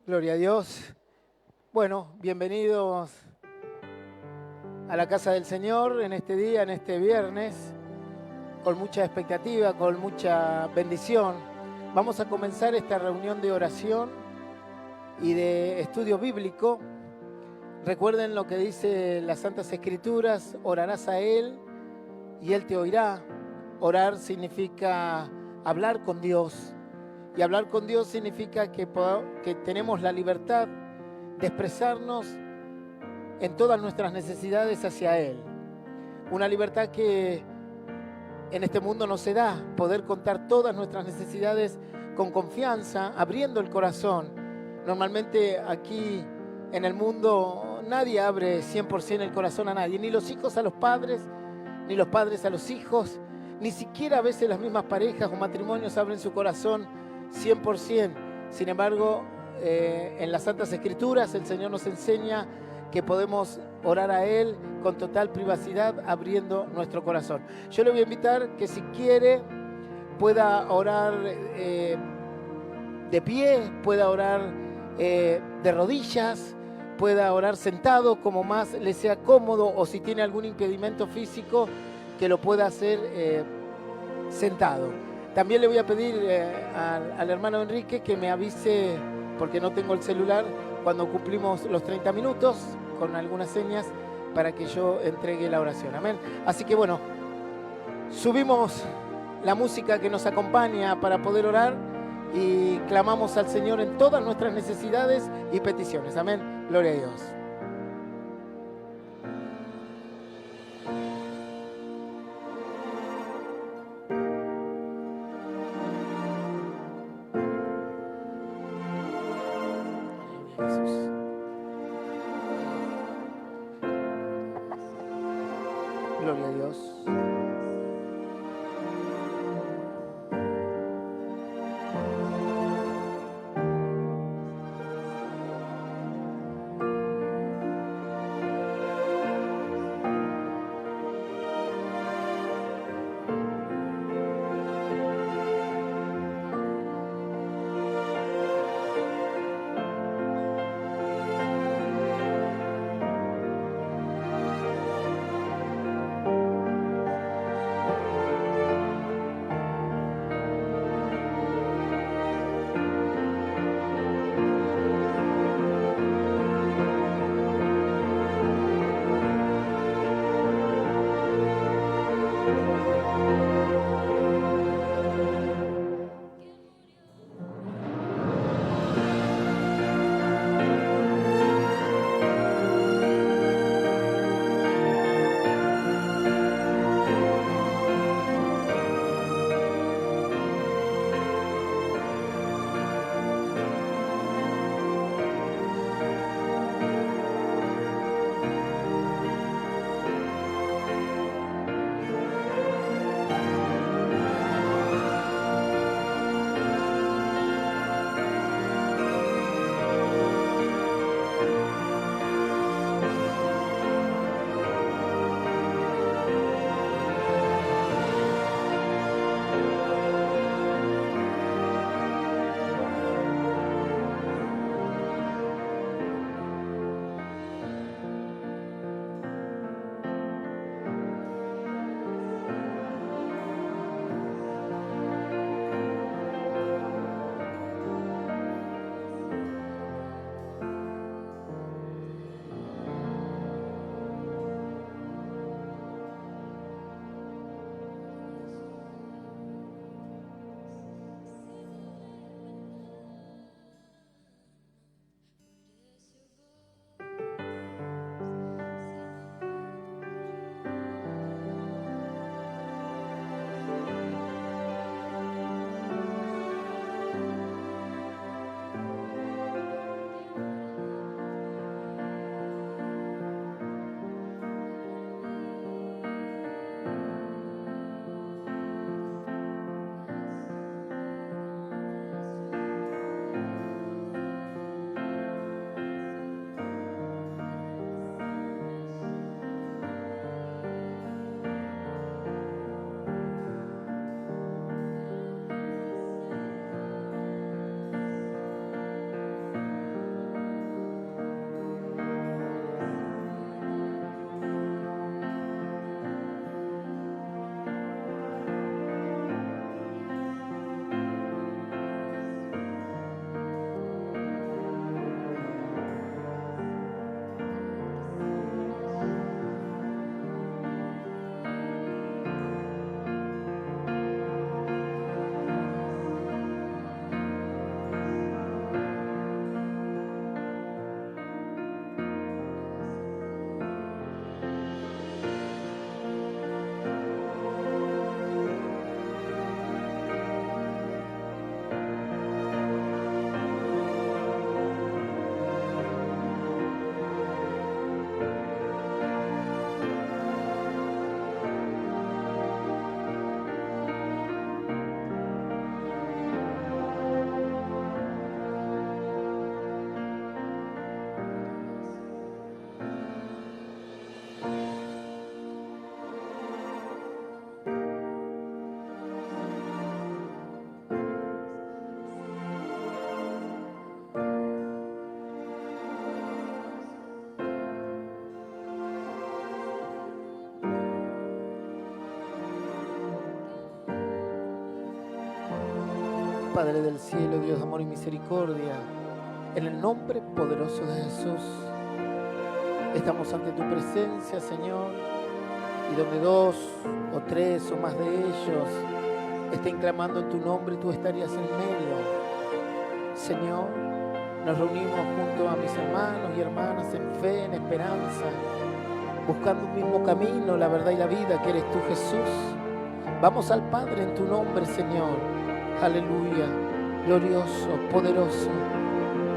Gloria a Dios. Bueno, bienvenidos a la casa del Señor en este día, en este viernes, con mucha expectativa, con mucha bendición. Vamos a comenzar esta reunión de oración y de estudio bíblico. Recuerden lo que dice las Santas Escrituras: orarás a Él y Él te oirá. Orar significa hablar con Dios. Y hablar con Dios significa que tenemos la libertad de expresarnos en todas nuestras necesidades hacia Él. Una libertad que en este mundo no se da, poder contar todas nuestras necesidades con confianza, abriendo el corazón. Normalmente aquí en el mundo nadie abre 100% el corazón a nadie, ni los hijos a los padres, ni los padres a los hijos, ni siquiera a veces las mismas parejas o matrimonios abren su corazón 100%. Sin embargo, en las Santas Escrituras el Señor nos enseña que podemos orar a Él con total privacidad, abriendo nuestro corazón. Yo le voy a invitar que si quiere pueda orar de pie, pueda orar de rodillas, pueda orar sentado, como más le sea cómodo, o si tiene algún impedimento físico, que lo pueda hacer sentado. También le voy a pedir al hermano Enrique que me avise, porque no tengo el celular, cuando cumplimos los 30 minutos, con algunas señas, para que yo entregue la oración. Amén. Así que bueno, subimos la música que nos acompaña para poder orar y clamamos al Señor en todas nuestras necesidades y peticiones. Amén. Gloria a Dios. Jesús. Gloria a Dios. Padre del cielo, Dios de amor y misericordia, en el nombre poderoso de Jesús, estamos ante tu presencia, Señor, y donde 2 o 3 o más de ellos estén clamando en tu nombre, tú estarías en medio. Señor, nos reunimos junto a mis hermanos y hermanas en fe, en esperanza, buscando un mismo camino, la verdad y la vida, que eres tú, Jesús. Vamos al Padre en tu nombre, Señor. Aleluya, glorioso, poderoso.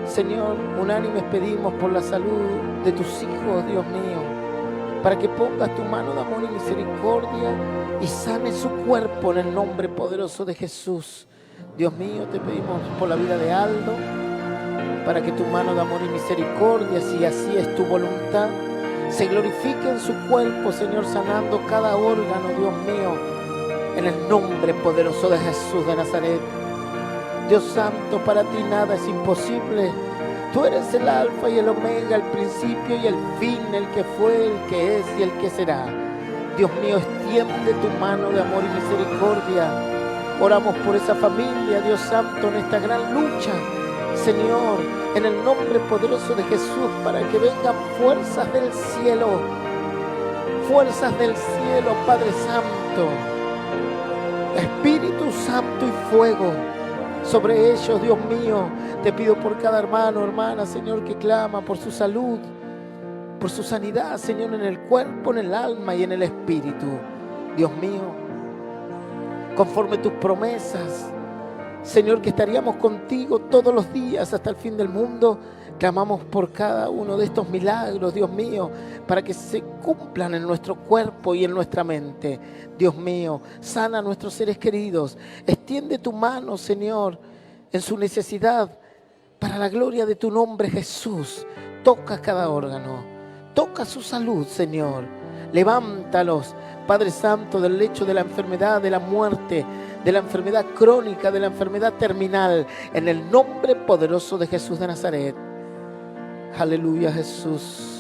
Señor, unánimes pedimos por la salud de tus hijos, Dios mío, para que pongas tu mano de amor y misericordia y sane su cuerpo en el nombre poderoso de Jesús. Dios mío, te pedimos por la vida de Aldo, para que tu mano de amor y misericordia, si así es tu voluntad, se glorifique en su cuerpo, Señor, sanando cada órgano, Dios mío, en el nombre poderoso de Jesús de Nazaret. Dios santo, para ti nada es imposible. Tú eres el alfa y el omega, el principio y el fin, el que fue, el que es y el que será. Dios mío, extiende tu mano de amor y misericordia. Oramos por esa familia, Dios santo, en esta gran lucha, Señor, en el nombre poderoso de Jesús, para que vengan fuerzas del cielo, Padre Santo, Espíritu Santo y fuego sobre ellos, Dios mío. Te pido por cada hermano, hermana, Señor, que clama por su salud, por su sanidad, Señor, en el cuerpo, en el alma y en el espíritu. Dios mío, conforme tus promesas, Señor, que estaríamos contigo todos los días hasta el fin del mundo, clamamos por cada uno de estos milagros, Dios mío, para que se cumplan en nuestro cuerpo y en nuestra mente. Dios mío, sana a nuestros seres queridos. Extiende tu mano, Señor, en su necesidad, para la gloria de tu nombre, Jesús. Toca cada órgano, toca su salud, Señor. Levántalos, Padre Santo, del lecho de la enfermedad, de la muerte, de la enfermedad crónica, de la enfermedad terminal, en el nombre poderoso de Jesús de Nazaret. Aleluya, Jesús.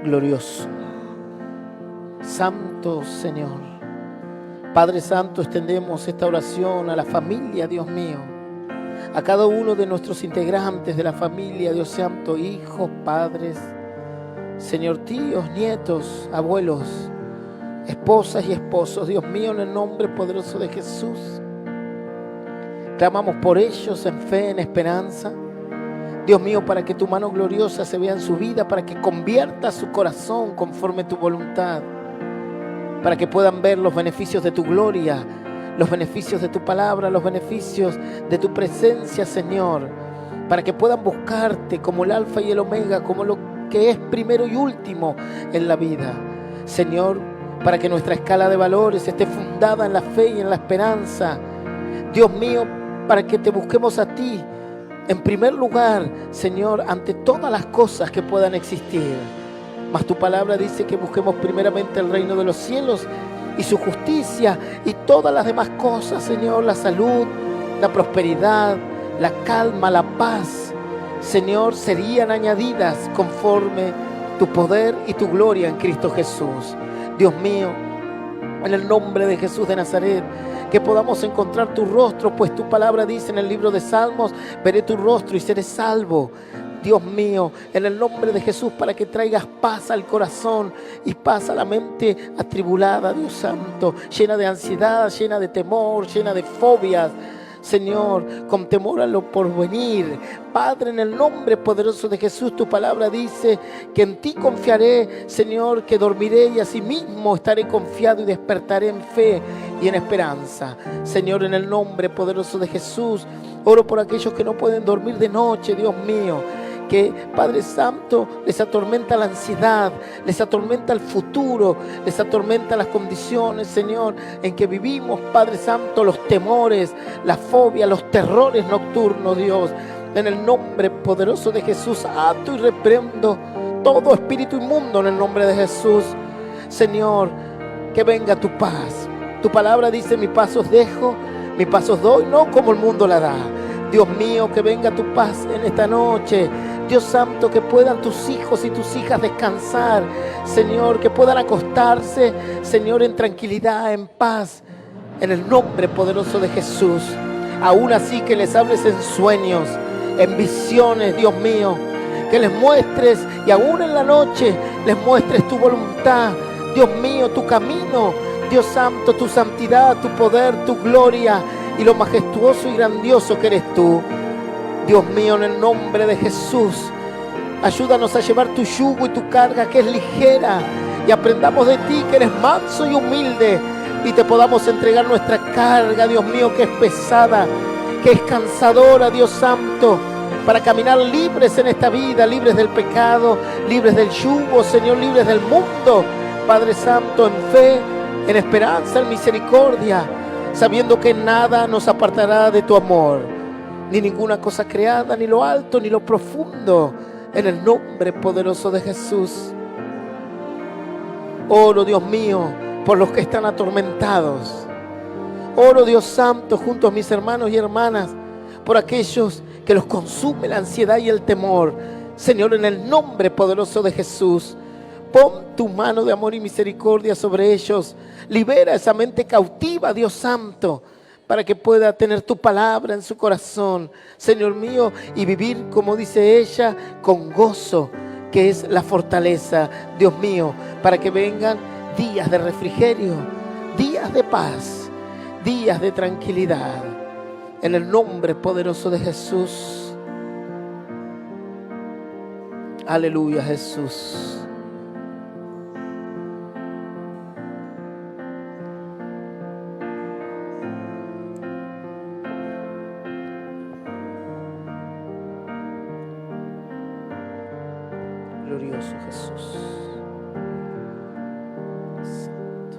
Glorioso, santo Señor, Padre Santo, extendemos esta oración a la familia, Dios mío, a cada uno de nuestros integrantes de la familia, Dios Santo, hijos, padres, Señor, tíos, nietos, abuelos, esposas y esposos, Dios mío, en el nombre poderoso de Jesús. Clamamos por ellos en fe, en esperanza. Dios mío, para que tu mano gloriosa se vea en su vida, para que convierta su corazón conforme tu voluntad, para que puedan ver los beneficios de tu gloria, los beneficios de tu palabra, los beneficios de tu presencia, Señor, para que puedan buscarte como el alfa y el omega, como lo que es primero y último en la vida, Señor, para que nuestra escala de valores esté fundada en la fe y en la esperanza. Dios mío, para que te busquemos a ti en primer lugar, Señor, ante todas las cosas que puedan existir. Mas tu palabra dice que busquemos primeramente el reino de los cielos y su justicia, y todas las demás cosas, Señor, la salud, la prosperidad, la calma, la paz, Señor, serían añadidas conforme tu poder y tu gloria en Cristo Jesús. Dios mío, en el nombre de Jesús de Nazaret, que podamos encontrar tu rostro, pues tu palabra dice en el libro de Salmos: veré tu rostro y seré salvo. Dios mío, en el nombre de Jesús, para que traigas paz al corazón y paz a la mente atribulada, Dios Santo, llena de ansiedad, llena de temor, llena de fobias, Señor, con temor a lo porvenir. Padre, en el nombre poderoso de Jesús, tu palabra dice que en ti confiaré, Señor, que dormiré y asimismo estaré confiado y despertaré en fe y en esperanza. Señor, en el nombre poderoso de Jesús, oro por aquellos que no pueden dormir de noche, Dios mío, que, Padre Santo, les atormenta la ansiedad, les atormenta el futuro, les atormenta las condiciones, Señor, en que vivimos, Padre Santo, los temores, la fobia, los terrores nocturnos, Dios. En el nombre poderoso de Jesús, ato y reprendo todo espíritu inmundo en el nombre de Jesús. Señor, que venga tu paz. Tu palabra dice: mi paz os dejo, mi paz os doy, no como el mundo la da. Dios mío, que venga tu paz en esta noche. Dios Santo, que puedan tus hijos y tus hijas descansar, Señor, que puedan acostarse, Señor, en tranquilidad, en paz, en el nombre poderoso de Jesús. Aún así, que les hables en sueños, en visiones, Dios mío, que les muestres, y aún en la noche les muestres tu voluntad, Dios mío, tu camino, Dios Santo, tu santidad, tu poder, tu gloria y lo majestuoso y grandioso que eres tú. Dios mío, en el nombre de Jesús, ayúdanos a llevar tu yugo y tu carga, que es ligera, y aprendamos de ti, que eres manso y humilde, y te podamos entregar nuestra carga, Dios mío, que es pesada, que es cansadora, Dios Santo, para caminar libres en esta vida, libres del pecado, libres del yugo, Señor, libres del mundo, Padre Santo, en fe, en esperanza, en misericordia, sabiendo que nada nos apartará de tu amor, ni ninguna cosa creada, ni lo alto, ni lo profundo, en el nombre poderoso de Jesús. Oro, Dios mío, por los que están atormentados. Oro, Dios Santo, junto a mis hermanos y hermanas, por aquellos que los consume la ansiedad y el temor. Señor, en el nombre poderoso de Jesús, Pon tu mano de amor y misericordia sobre ellos. Libera esa mente cautiva, Dios Santo, para que pueda tener tu palabra en su corazón, Señor mío, y vivir, como dice ella, con gozo, que es la fortaleza, Dios mío, para que vengan días de refrigerio, días de paz, días de tranquilidad. En el nombre poderoso de Jesús. Aleluya, Jesús. Glorioso Jesús. Santo.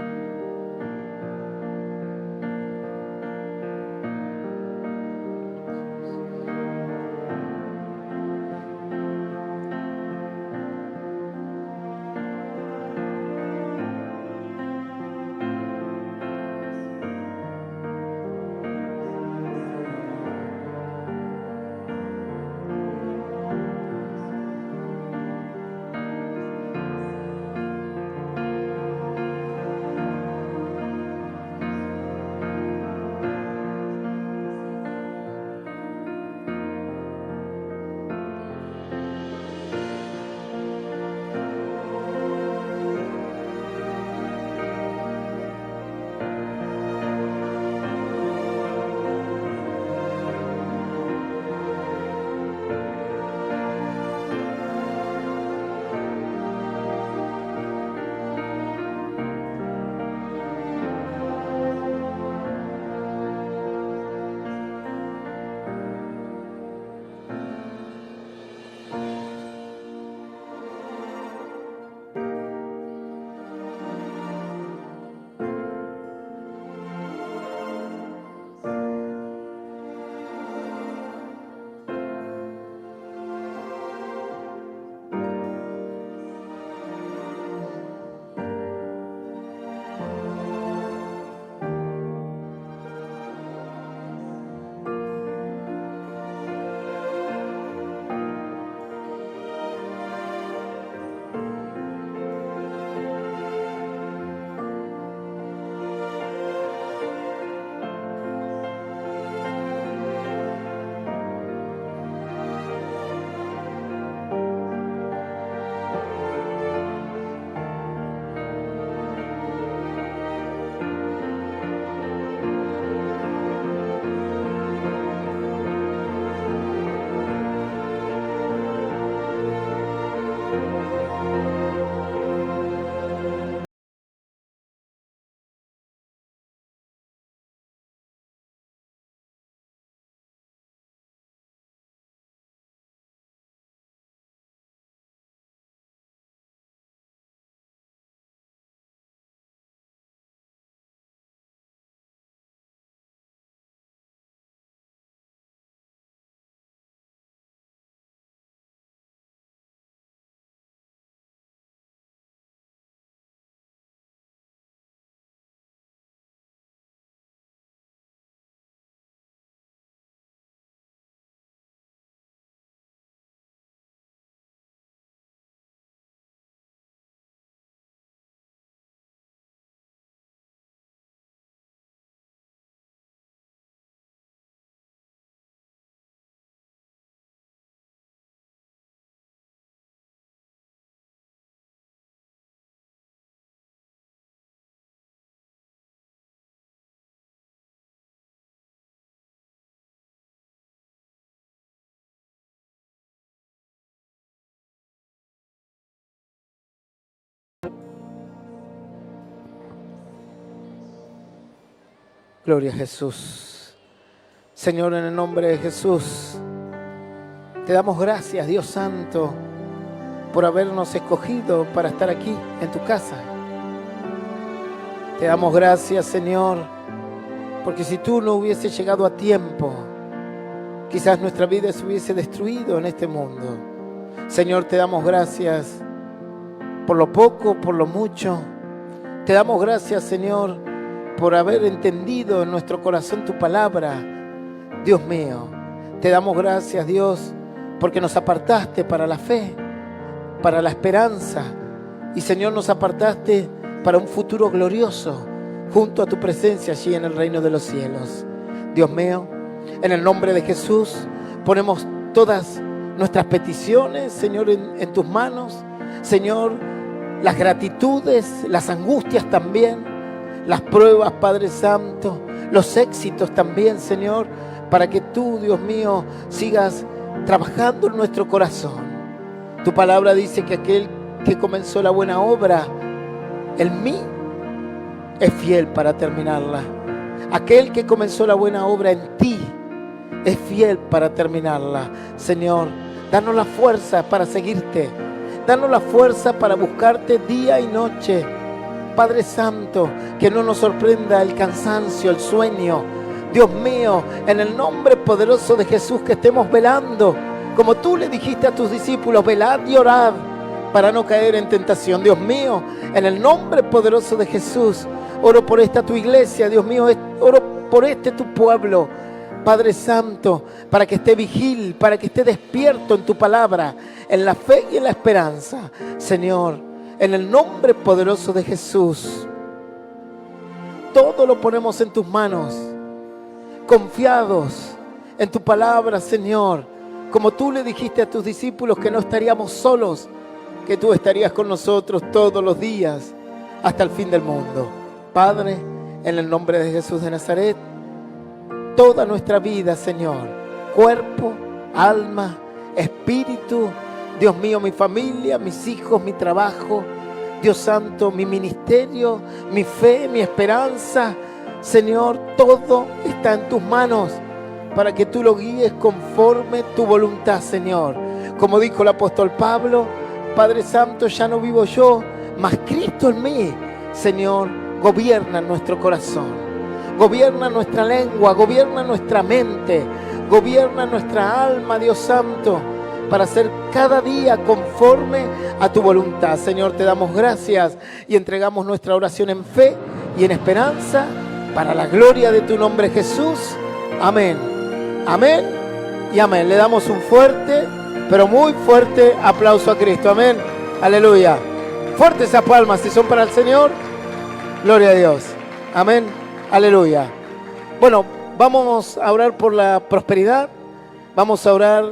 Gloria a Jesús. Señor, en el nombre de Jesús, te damos gracias, Dios Santo, por habernos escogido para estar aquí en tu casa. Te damos gracias, Señor, porque si tú no hubieses llegado a tiempo, quizás nuestra vida se hubiese destruido en este mundo. Señor, te damos gracias por lo poco, por lo mucho. Te damos gracias, Señor, por haber entendido en nuestro corazón tu palabra. Dios mío, te damos gracias, Dios, porque nos apartaste para la fe, para la esperanza, Y Señor, nos apartaste para un futuro glorioso junto a tu presencia allí en el reino de los cielos. Dios mío, en el nombre de Jesús ponemos todas nuestras peticiones, Señor, en tus manos. Señor, las gratitudes, las angustias también, las pruebas, Padre Santo, los éxitos también, Señor, para que tú, Dios mío, sigas trabajando en nuestro corazón. Tu palabra dice que aquel que comenzó la buena obra en mí es fiel para terminarla. Aquel que comenzó la buena obra en ti es fiel para terminarla. Señor, danos la fuerza para seguirte. Danos la fuerza para buscarte día y noche. Padre Santo, que no nos sorprenda el cansancio, el sueño. Dios mío, en el nombre poderoso de Jesús, que estemos velando, como tú le dijiste a tus discípulos, velad y orad para no caer en tentación. Dios mío, en el nombre poderoso de Jesús, oro por esta tu iglesia, Dios mío, oro por este tu pueblo, Padre Santo, para que esté vigil, para que esté despierto en tu palabra, en la fe y en la esperanza. Señor, en el nombre poderoso de Jesús, todo lo ponemos en tus manos, confiados en tu palabra, Señor, como tú le dijiste a tus discípulos que no estaríamos solos, que tú estarías con nosotros todos los días hasta el fin del mundo. Padre, en el nombre de Jesús de Nazaret, toda nuestra vida, Señor, cuerpo, alma, espíritu, Dios mío, mi familia, mis hijos, mi trabajo, Dios Santo, mi ministerio, mi fe, mi esperanza, Señor, todo está en tus manos para que tú lo guíes conforme tu voluntad, Señor. Como dijo el apóstol Pablo, Padre Santo, ya no vivo yo, mas Cristo en mí. Señor, gobierna nuestro corazón, gobierna nuestra lengua, gobierna nuestra mente, gobierna nuestra alma, Dios Santo, para hacer cada día conforme a tu voluntad. Señor, te damos gracias y entregamos nuestra oración en fe y en esperanza para la gloria de tu nombre, Jesús. Amén, amén y amén. Le damos un fuerte, pero muy fuerte aplauso a Cristo. Amén, aleluya. Fuertes esas palmas si son para el Señor. Gloria a Dios. Amén, aleluya. Bueno, vamos a orar por la prosperidad. Vamos a orar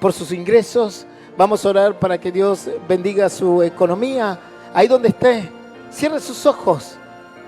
por sus ingresos. Vamos a orar para que Dios bendiga su economía. Ahí donde esté, cierre sus ojos.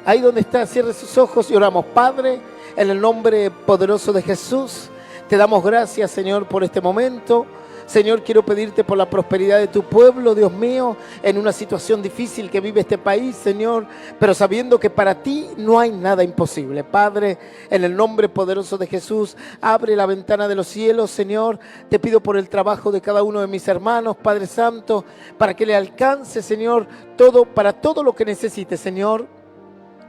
Ahí donde está, cierre sus ojos y oramos. Padre, en el nombre poderoso de Jesús, te damos gracias, Señor, por este momento. Señor, quiero pedirte por la prosperidad de tu pueblo, Dios mío, en una situación difícil que vive este país, Señor, pero sabiendo que para ti no hay nada imposible. Padre, en el nombre poderoso de Jesús, abre la ventana de los cielos, Señor. Te pido por el trabajo de cada uno de mis hermanos, Padre Santo, para que le alcance, Señor, todo, para todo lo que necesite, Señor.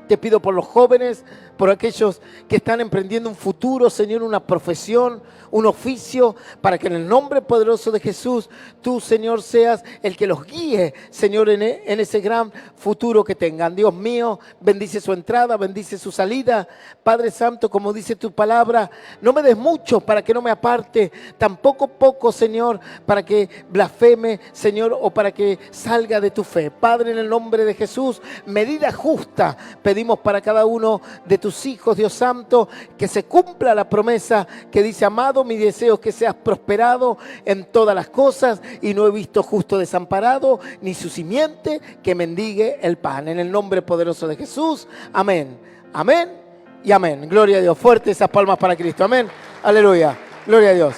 Te pido por los jóvenes, por aquellos que están emprendiendo un futuro, Señor, una profesión, un oficio, para que en el nombre poderoso de Jesús, tú, Señor, seas el que los guíe, Señor, en ese gran futuro que tengan. Dios mío, bendice su entrada, bendice su salida. Padre Santo, como dice tu palabra, no me des mucho para que no me aparte, tampoco poco, Señor, para que blasfeme, Señor, o para que salga de tu fe. Padre, en el nombre de Jesús, medida justa pedimos para cada uno de tus hijos, Dios Santo, que se cumpla la promesa que dice: amado, mi deseo es que seas prosperado en todas las cosas, y no he visto justo desamparado, ni su simiente que mendigue el pan. En el nombre poderoso de Jesús, amén, amén y amén. Gloria a Dios. Fuerte esas palmas para Cristo. Amén, aleluya, gloria a Dios.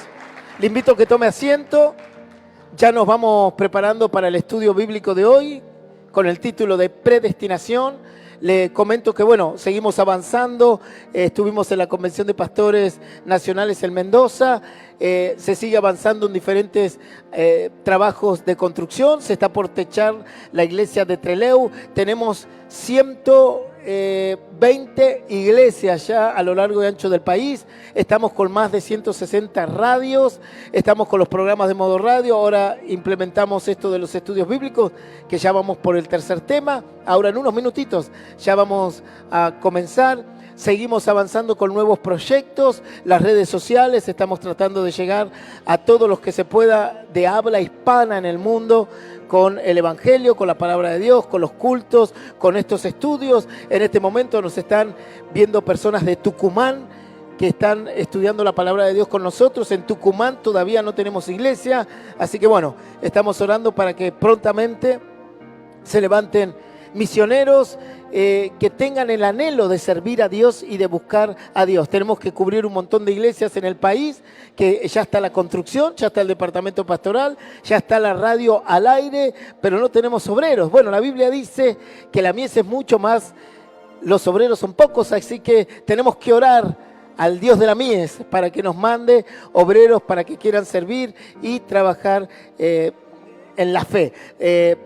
Le invito a que tome asiento. Ya nos vamos preparando para el estudio bíblico de hoy, con el título de Predestinación. Le comento que, bueno, seguimos avanzando. Estuvimos en la Convención de Pastores Nacionales en Mendoza. Se sigue avanzando en diferentes trabajos de construcción. Se está por techar la iglesia de Trelew. Tenemos 120 iglesias ya a lo largo y ancho del país. Estamos con más de 160 radios. Estamos con los programas de modo radio. Ahora implementamos esto de los estudios bíblicos, que ya vamos por el tercer tema. Ahora en unos minutitos ya vamos a comenzar. Seguimos avanzando con nuevos proyectos, las redes sociales. Estamos tratando de llegar a todos los que se pueda de habla hispana en el mundo con el Evangelio, con la palabra de Dios, con los cultos, con estos estudios. En este momento nos están viendo personas de Tucumán que están estudiando la palabra de Dios con nosotros. En Tucumán todavía no tenemos iglesia, así que bueno, estamos orando para que prontamente se levanten misioneros que tengan el anhelo de servir a Dios y de buscar a Dios. Tenemos que cubrir un montón de iglesias en el país, que ya está la construcción, ya está el departamento pastoral, ya está la radio al aire, pero no tenemos obreros. Bueno, la Biblia dice que la mies es mucho más, los obreros son pocos, así que tenemos que orar al Dios de la mies para que nos mande obreros para que quieran servir y trabajar en la fe.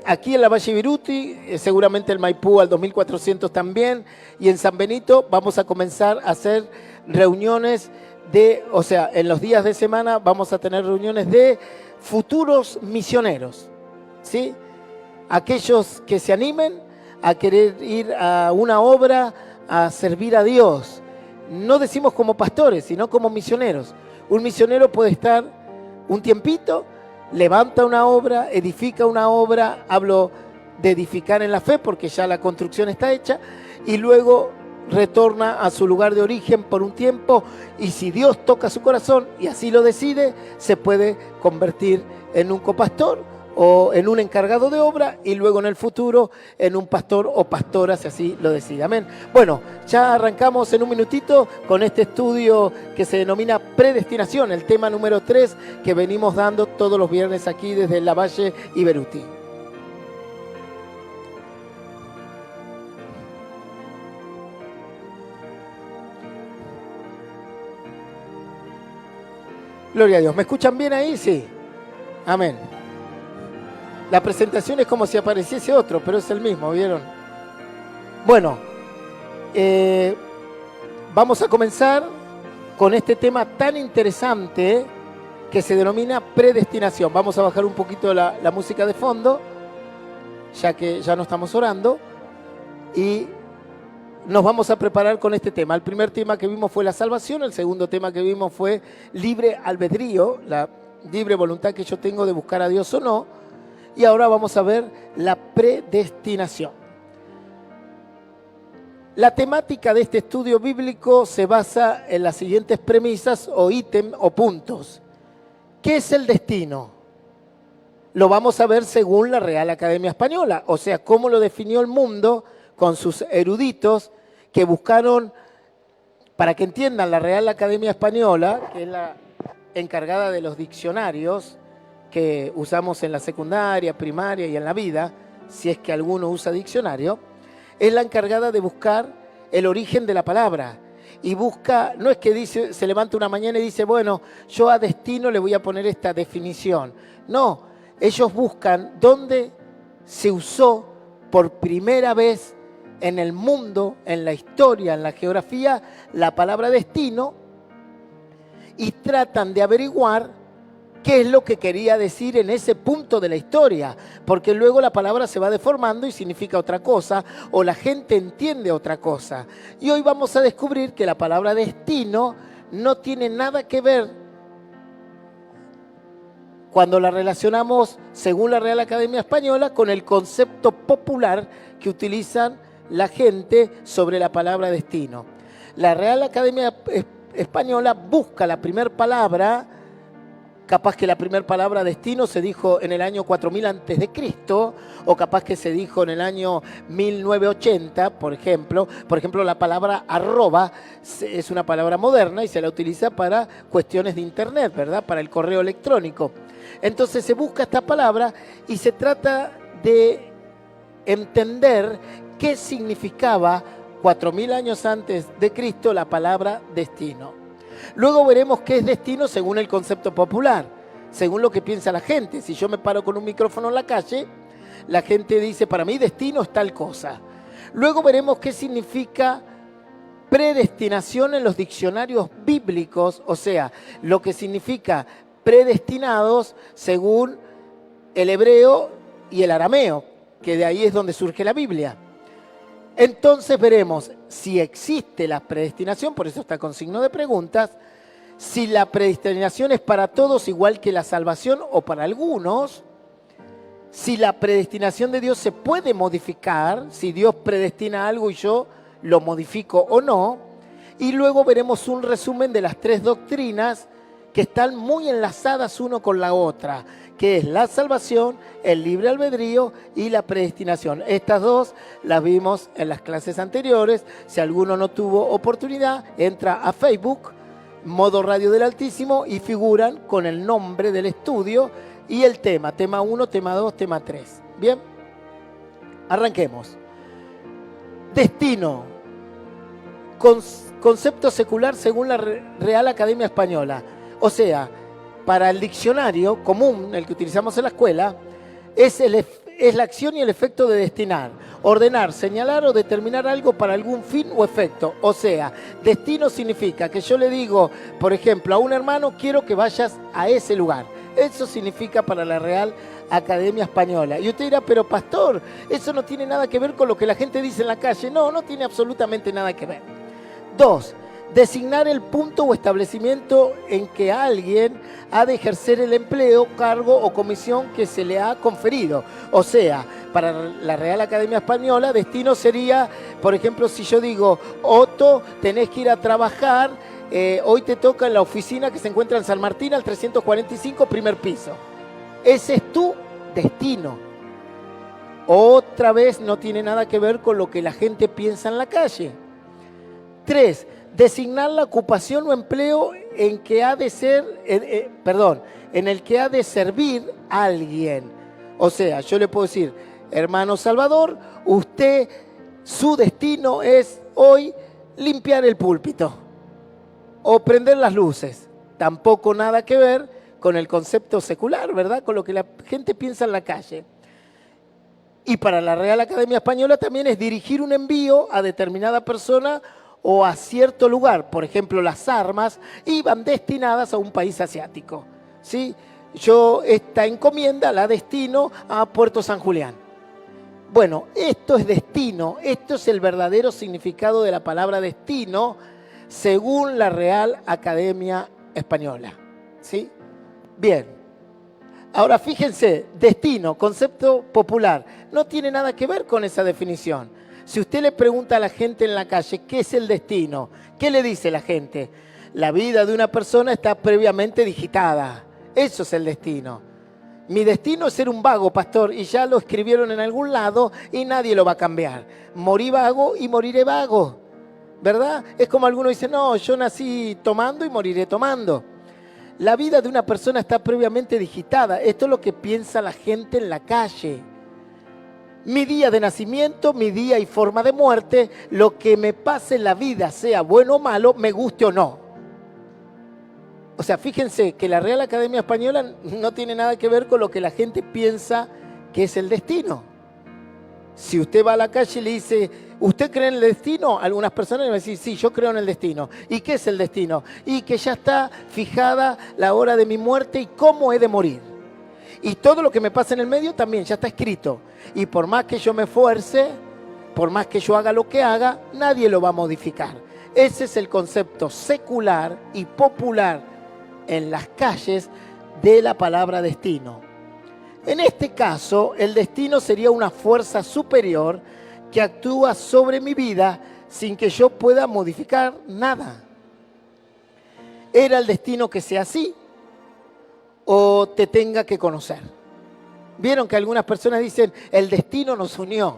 Aquí en la Valle Viruti, seguramente el Maipú al 2400 también, y en San Benito vamos a comenzar a hacer reuniones en los días de semana vamos a tener reuniones de futuros misioneros, ¿sí? Aquellos que se animen a querer ir a una obra, a servir a Dios. No decimos como pastores, sino como misioneros. Un misionero puede estar un tiempito, levanta una obra, edifica una obra, hablo de edificar en la fe porque ya la construcción está hecha, y luego retorna a su lugar de origen por un tiempo, y si Dios toca su corazón y así lo decide, se puede convertir en un copastor o en un encargado de obra, y luego en el futuro en un pastor o pastora, si así lo decide. Amén. Bueno, ya arrancamos en un minutito con este estudio que se denomina Predestinación, el tema número 3 que venimos dando todos los viernes aquí desde la Valle y Viruti. Gloria a Dios. ¿Me escuchan bien ahí? Sí. Amén. La presentación es como si apareciese otro, pero es el mismo, ¿vieron? Bueno, vamos a comenzar con este tema tan interesante que se denomina predestinación. Vamos a bajar un poquito la música de fondo, ya que ya no estamos orando, y nos vamos a preparar con este tema. El primer tema que vimos fue la salvación, el segundo tema que vimos fue libre albedrío, la libre voluntad que yo tengo de buscar a Dios o no. Y ahora vamos a ver la predestinación. La temática de este estudio bíblico se basa en las siguientes premisas o ítems o puntos. ¿Qué es el destino? Lo vamos a ver según la Real Academia Española, o sea, cómo lo definió el mundo con sus eruditos que buscaron, para que entiendan, la Real Academia Española, que es la encargada de los diccionarios que usamos en la secundaria, primaria y en la vida, si es que alguno usa diccionario, es la encargada de buscar el origen de la palabra. Y busca, no es que dice, se levanta una mañana y dice, bueno, yo a destino le voy a poner esta definición. No, ellos buscan dónde se usó por primera vez en el mundo, en la historia, en la geografía, la palabra destino, y tratan de averiguar qué es lo que quería decir en ese punto de la historia, porque luego la palabra se va deformando y significa otra cosa, o la gente entiende otra cosa. Y hoy vamos a descubrir que la palabra destino no tiene nada que ver cuando la relacionamos, según la Real Academia Española, con el concepto popular que utilizan la gente sobre la palabra destino. La Real Academia Española busca la primera palabra. Capaz que la primera palabra destino se dijo en el año 4000 a.C., o capaz que se dijo en el año 1980, por ejemplo. Por ejemplo, la palabra arroba es una palabra moderna y se la utiliza para cuestiones de internet, ¿verdad? Para el correo electrónico. Entonces se busca esta palabra y se trata de entender qué significaba 4000 años antes de Cristo la palabra destino. Luego veremos qué es destino según el concepto popular, según lo que piensa la gente. Si yo me paro con un micrófono en la calle, la gente dice, para mí destino es tal cosa. Luego veremos qué significa predestinación en los diccionarios bíblicos, o sea, lo que significa predestinados según el hebreo y el arameo, que de ahí es donde surge la Biblia. Entonces veremos si existe la predestinación, por eso está con signo de preguntas, si la predestinación es para todos igual que la salvación o para algunos, si la predestinación de Dios se puede modificar, si Dios predestina algo y yo lo modifico o no. Y luego veremos un resumen de las tres doctrinas que están muy enlazadas uno con la otra, que es la salvación, el libre albedrío y la predestinación. Estas dos las vimos en las clases anteriores. Si alguno no tuvo oportunidad, entra a Facebook, Modo Radio del Altísimo, y figuran con el nombre del estudio y el tema 1, tema 2, tema 3. Bien, arranquemos. Destino, concepto secular según la Real Academia Española. O sea, para el diccionario común, el que utilizamos en la escuela, es la acción y el efecto de destinar, ordenar, señalar o determinar algo para algún fin o efecto. O sea, destino significa que yo le digo, por ejemplo, a un hermano, quiero que vayas a ese lugar. Eso significa para la Real Academia Española. Y usted dirá, pero pastor, eso no tiene nada que ver con lo que la gente dice en la calle. No, no tiene absolutamente nada que ver. 2. Designar el punto o establecimiento en que alguien ha de ejercer el empleo, cargo o comisión que se le ha conferido. O sea, para la Real Academia Española, destino sería, por ejemplo, si yo digo, Otto, tenés que ir a trabajar, hoy te toca en la oficina que se encuentra en San Martín, al 345, primer piso. Ese es tu destino. Otra vez no tiene nada que ver con lo que la gente piensa en la calle. 3. Designar la ocupación o empleo en que ha de ser, en el que ha de servir a alguien. O sea, yo le puedo decir, hermano Salvador, usted, su destino es hoy limpiar el púlpito o prender las luces. Tampoco nada que ver con el concepto secular, ¿verdad? Con lo que la gente piensa en la calle. Y para la Real Academia Española también es dirigir un envío a determinada persona o a cierto lugar. Por ejemplo, las armas iban destinadas a un país asiático, ¿sí? Yo esta encomienda la destino a Puerto San Julián. Bueno, esto es destino, esto es el verdadero significado de la palabra destino según la Real Academia Española, ¿sí? Bien, ahora fíjense, destino, concepto popular, no tiene nada que ver con esa definición. Si usted le pregunta a la gente en la calle, ¿qué es el destino? ¿Qué le dice la gente? La vida de una persona está previamente digitada. Eso es el destino. Mi destino es ser un vago, pastor, y ya lo escribieron en algún lado y nadie lo va a cambiar. Morí vago y moriré vago, ¿verdad? Es como algunos dicen, no, yo nací tomando y moriré tomando. La vida de una persona está previamente digitada. Esto es lo que piensa la gente en la calle. Mi día de nacimiento, mi día y forma de muerte, lo que me pase en la vida, sea bueno o malo, me guste o no. O sea, fíjense que la Real Academia Española no tiene nada que ver con lo que la gente piensa que es el destino. Si usted va a la calle y le dice, ¿usted cree en el destino? Algunas personas le van a decir, sí, yo creo en el destino. ¿Y qué es el destino? Y que ya está fijada la hora de mi muerte y cómo he de morir. Y todo lo que me pasa en el medio también ya está escrito. Y por más que yo me esfuerce, por más que yo haga lo que haga, nadie lo va a modificar. Ese es el concepto secular y popular en las calles de la palabra destino. En este caso, el destino sería una fuerza superior que actúa sobre mi vida sin que yo pueda modificar nada. ¿Era el destino que sea así o te tenga que conocer? Vieron que algunas personas dicen, el destino nos unió,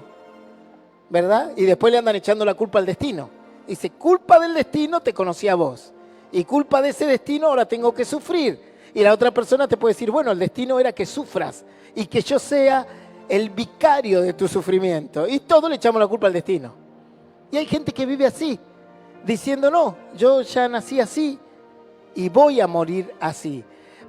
¿verdad? Y después le andan echando la culpa al destino. Dice, culpa del destino te conocí a vos. Y culpa de ese destino ahora tengo que sufrir. Y la otra persona te puede decir, bueno, el destino era que sufras y que yo sea el vicario de tu sufrimiento. Y todos le echamos la culpa al destino. Y hay gente que vive así, diciendo, no, yo ya nací así y voy a morir así.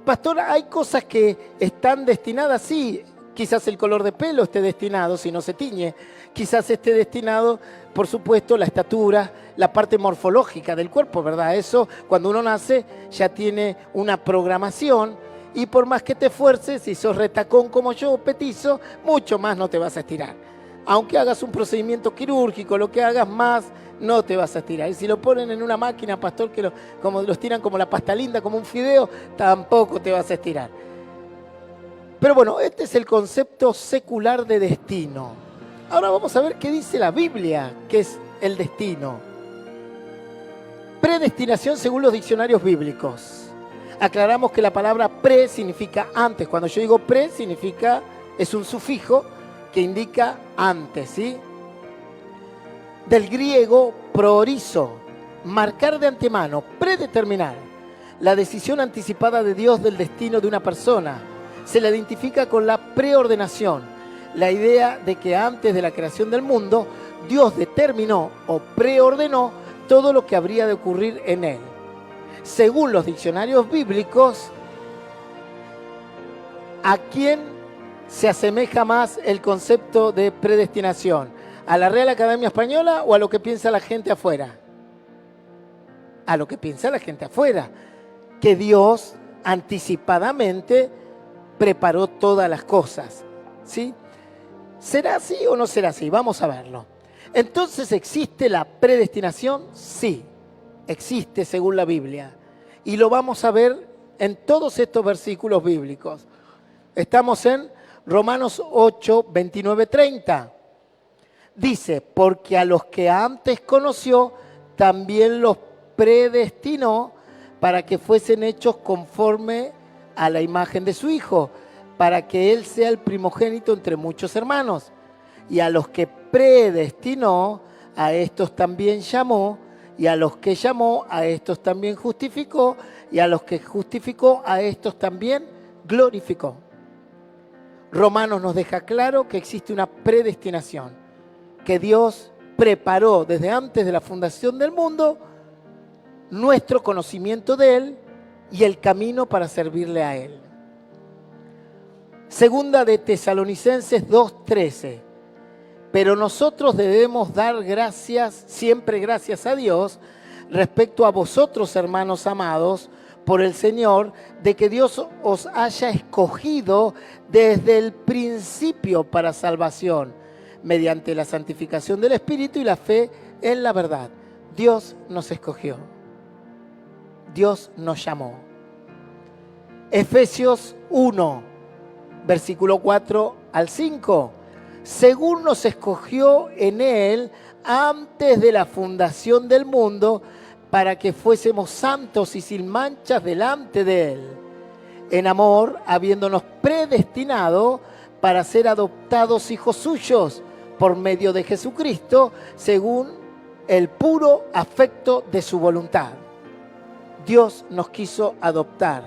Pastor, hay cosas que están destinadas, sí. Quizás el color de pelo esté destinado si no se tiñe. Quizás esté destinado, por supuesto, la estatura, la parte morfológica del cuerpo, ¿verdad? Eso, cuando uno nace, ya tiene una programación. Y por más que te esfuerces, si sos retacón como yo, petizo, mucho más no te vas a estirar. Aunque hagas un procedimiento quirúrgico, lo que hagas más, no te vas a estirar. Y si lo ponen en una máquina, pastor, que como los tiran como la pasta linda, como un fideo, tampoco te vas a estirar. Pero bueno, este es el concepto secular de destino. Ahora vamos a ver qué dice la Biblia, que es el destino. Predestinación según los diccionarios bíblicos. Aclaramos que la palabra pre significa antes. Cuando yo digo pre significa, es un sufijo que indica antes, ¿sí? Del griego proorizo, marcar de antemano, predeterminar. La decisión anticipada de Dios del destino de una persona se la identifica con la preordenación, la idea de que antes de la creación del mundo, Dios determinó o preordenó todo lo que habría de ocurrir en él. Según los diccionarios bíblicos, ¿a quién se asemeja más el concepto de predestinación? ¿A la Real Academia Española o a lo que piensa la gente afuera? A lo que piensa la gente afuera, que Dios anticipadamente preparó todas las cosas, ¿sí? ¿Será así o no será así? Vamos a verlo. Entonces, ¿existe la predestinación? Sí, existe según la Biblia. Y lo vamos a ver en todos estos versículos bíblicos. Estamos en Romanos 8, 29, 30. Dice, porque a los que antes conoció, también los predestinó para que fuesen hechos conforme a la imagen de su Hijo, para que Él sea el primogénito entre muchos hermanos. Y a los que predestinó, a estos también llamó, y a los que llamó, a estos también justificó, y a los que justificó, a estos también glorificó. Romanos nos deja claro que existe una predestinación, que Dios preparó desde antes de la fundación del mundo nuestro conocimiento de Él y el camino para servirle a Él. Segunda de Tesalonicenses 2:13. Pero nosotros debemos dar gracias, siempre gracias a Dios, respecto a vosotros, hermanos amados, por el Señor, de que Dios os haya escogido desde el principio para salvación, mediante la santificación del Espíritu y la fe en la verdad. Dios nos escogió. Dios nos llamó. Efesios 1, versículo 4 al 5. Según nos escogió en Él antes de la fundación del mundo, para que fuésemos santos y sin manchas delante de Él. En amor, habiéndonos predestinado para ser adoptados hijos suyos por medio de Jesucristo, según el puro afecto de su voluntad. Dios nos quiso adoptar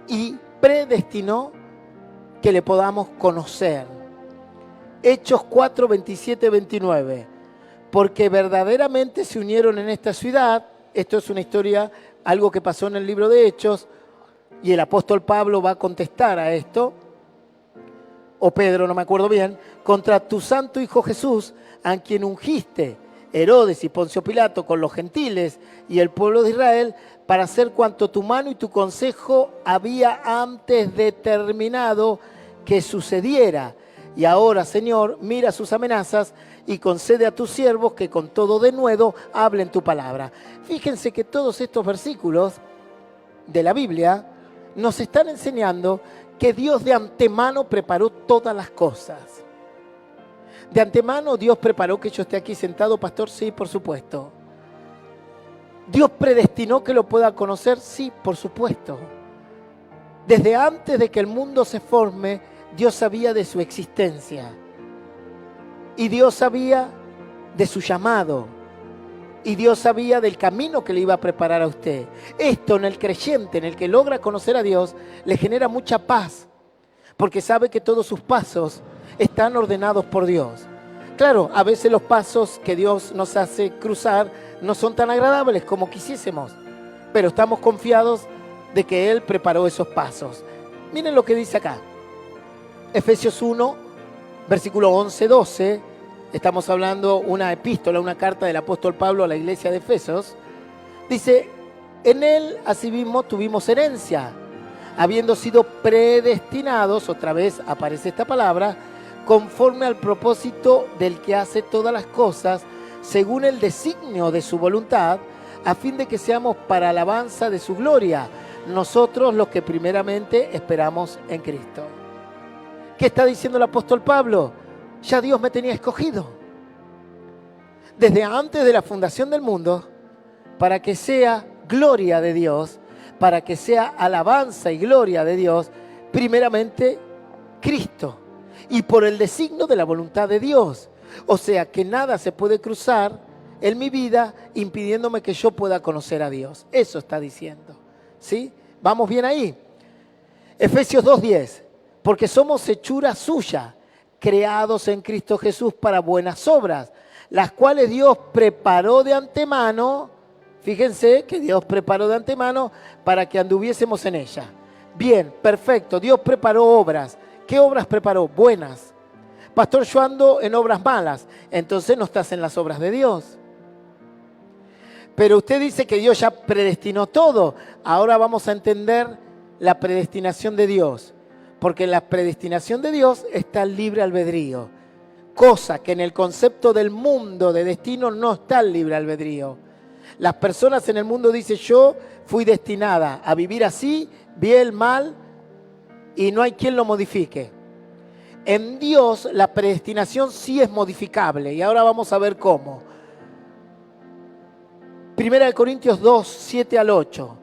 y predestinó que le podamos conocer. Hechos 4, 27, 29. Porque verdaderamente se unieron en esta ciudad. Esto es una historia, algo que pasó en el libro de Hechos, y el apóstol Pablo va a contestar a esto, o Pedro, no me acuerdo bien, contra tu santo Hijo Jesús, a quien ungiste, Herodes y Poncio Pilato, con los gentiles y el pueblo de Israel, para hacer cuanto tu mano y tu consejo había antes determinado que sucediera. Y ahora, Señor, mira sus amenazas y concede a tus siervos que con todo denuedo hablen tu palabra. Fíjense que todos estos versículos de la Biblia nos están enseñando que Dios de antemano preparó todas las cosas. De antemano Dios preparó que yo esté aquí sentado, pastor, sí, por supuesto. Dios predestinó que lo pueda conocer, sí, por supuesto. Desde antes de que el mundo se forme, Dios sabía de su existencia y Dios sabía de su llamado y Dios sabía del camino que le iba a preparar a usted. Esto en el creyente, en el que logra conocer a Dios, le genera mucha paz porque sabe que todos sus pasos están ordenados por Dios. Claro, a veces los pasos que Dios nos hace cruzar no son tan agradables como quisiésemos, pero estamos confiados de que Él preparó esos pasos. Miren lo que dice acá. Efesios 1, versículo 11, 12, estamos hablando una epístola, una carta del apóstol Pablo a la iglesia de Efesos. Dice, en Él asimismo tuvimos herencia, habiendo sido predestinados, otra vez aparece esta palabra, conforme al propósito del que hace todas las cosas, según el designio de su voluntad, a fin de que seamos para alabanza de su gloria, nosotros los que primeramente esperamos en Cristo. ¿Qué está diciendo el apóstol Pablo? Ya Dios me tenía escogido. Desde antes de la fundación del mundo, para que sea gloria de Dios, para que sea alabanza y gloria de Dios, primeramente Cristo, y por el designio de la voluntad de Dios. O sea que nada se puede cruzar en mi vida impidiéndome que yo pueda conocer a Dios. Eso está diciendo, ¿sí? ¿Vamos bien ahí? Efesios 2:10, porque somos hechura suya, creados en Cristo Jesús para buenas obras, las cuales Dios preparó de antemano. Fíjense que Dios preparó de antemano para que anduviésemos en ella. Bien, perfecto, Dios preparó obras. ¿Qué obras preparó? Buenas. Pastor, yo ando en obras malas. Entonces no estás en las obras de Dios. Pero usted dice que Dios ya predestinó todo. Ahora vamos a entender la predestinación de Dios. Porque en la predestinación de Dios está el libre albedrío. Cosa que en el concepto del mundo de destino no está el libre albedrío. Las personas en el mundo dicen, yo fui destinada a vivir así, bien, mal, y no hay quien lo modifique. En Dios la predestinación sí es modificable, y ahora vamos a ver cómo. 1 Corintios 2, 7 al 8.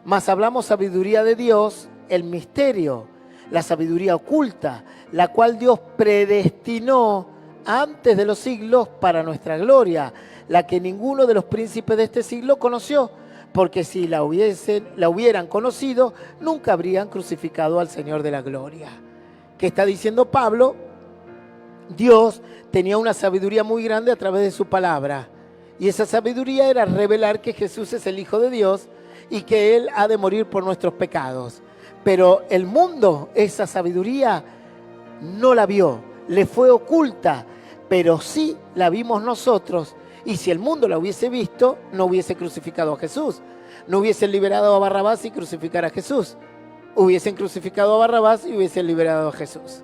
Mas hablamos sabiduría de Dios, el misterio, la sabiduría oculta, la cual Dios predestinó antes de los siglos para nuestra gloria, la que ninguno de los príncipes de este siglo conoció, porque si la hubieran conocido, nunca habrían crucificado al Señor de la gloria. ¿Qué está diciendo Pablo? Dios tenía una sabiduría muy grande a través de su palabra, y esa sabiduría era revelar que Jesús es el Hijo de Dios y que Él ha de morir por nuestros pecados. Pero el mundo esa sabiduría no la vio, le fue oculta, pero sí la vimos nosotros. Y si el mundo la hubiese visto, no hubiese crucificado a Jesús. No hubiesen liberado a Barrabás y crucificar a Jesús. Hubiesen crucificado a Barrabás y hubiesen liberado a Jesús.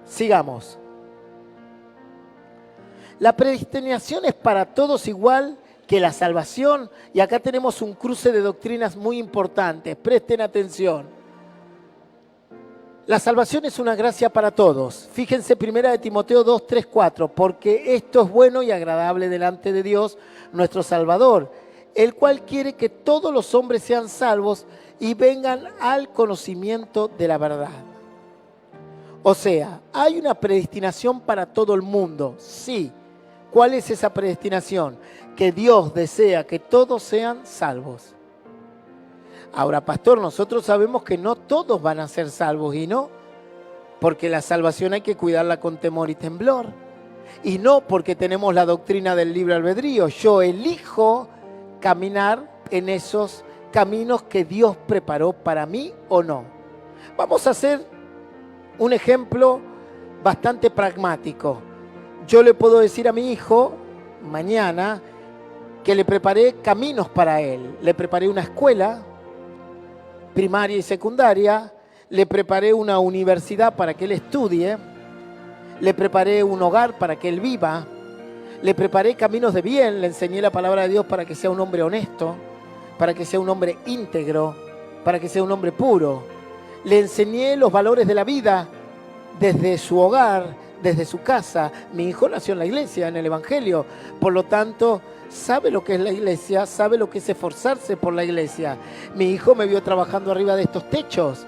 Sigamos. La predestinación es para todos igual que la salvación. Y acá tenemos un cruce de doctrinas muy importantes. Presten atención. La salvación es una gracia para todos. Fíjense 1 Timoteo 2, 3, 4. Porque esto es bueno y agradable delante de Dios, nuestro Salvador, el cual quiere que todos los hombres sean salvos y vengan al conocimiento de la verdad. O sea, hay una predestinación para todo el mundo, sí. ¿Cuál es esa predestinación? Que Dios desea que todos sean salvos. Ahora, pastor, nosotros sabemos que no todos van a ser salvos, y no, porque la salvación hay que cuidarla con temor y temblor. Y no porque tenemos la doctrina del libre albedrío. Yo elijo caminar en esos caminos que Dios preparó para mí o no. Vamos a hacer un ejemplo bastante pragmático. Yo le puedo decir a mi hijo mañana que le preparé caminos para él. Le preparé una escuela primaria y secundaria, le preparé una universidad para que él estudie, le preparé un hogar para que él viva, le preparé caminos de bien, le enseñé la palabra de Dios para que sea un hombre honesto, para que sea un hombre íntegro, para que sea un hombre puro. Le enseñé los valores de la vida desde su hogar, desde su casa. Mi hijo nació en la iglesia, en el Evangelio, por lo tanto sabe lo que es la iglesia, sabe lo que es esforzarse por la iglesia. Mi hijo me vio trabajando arriba de estos techos.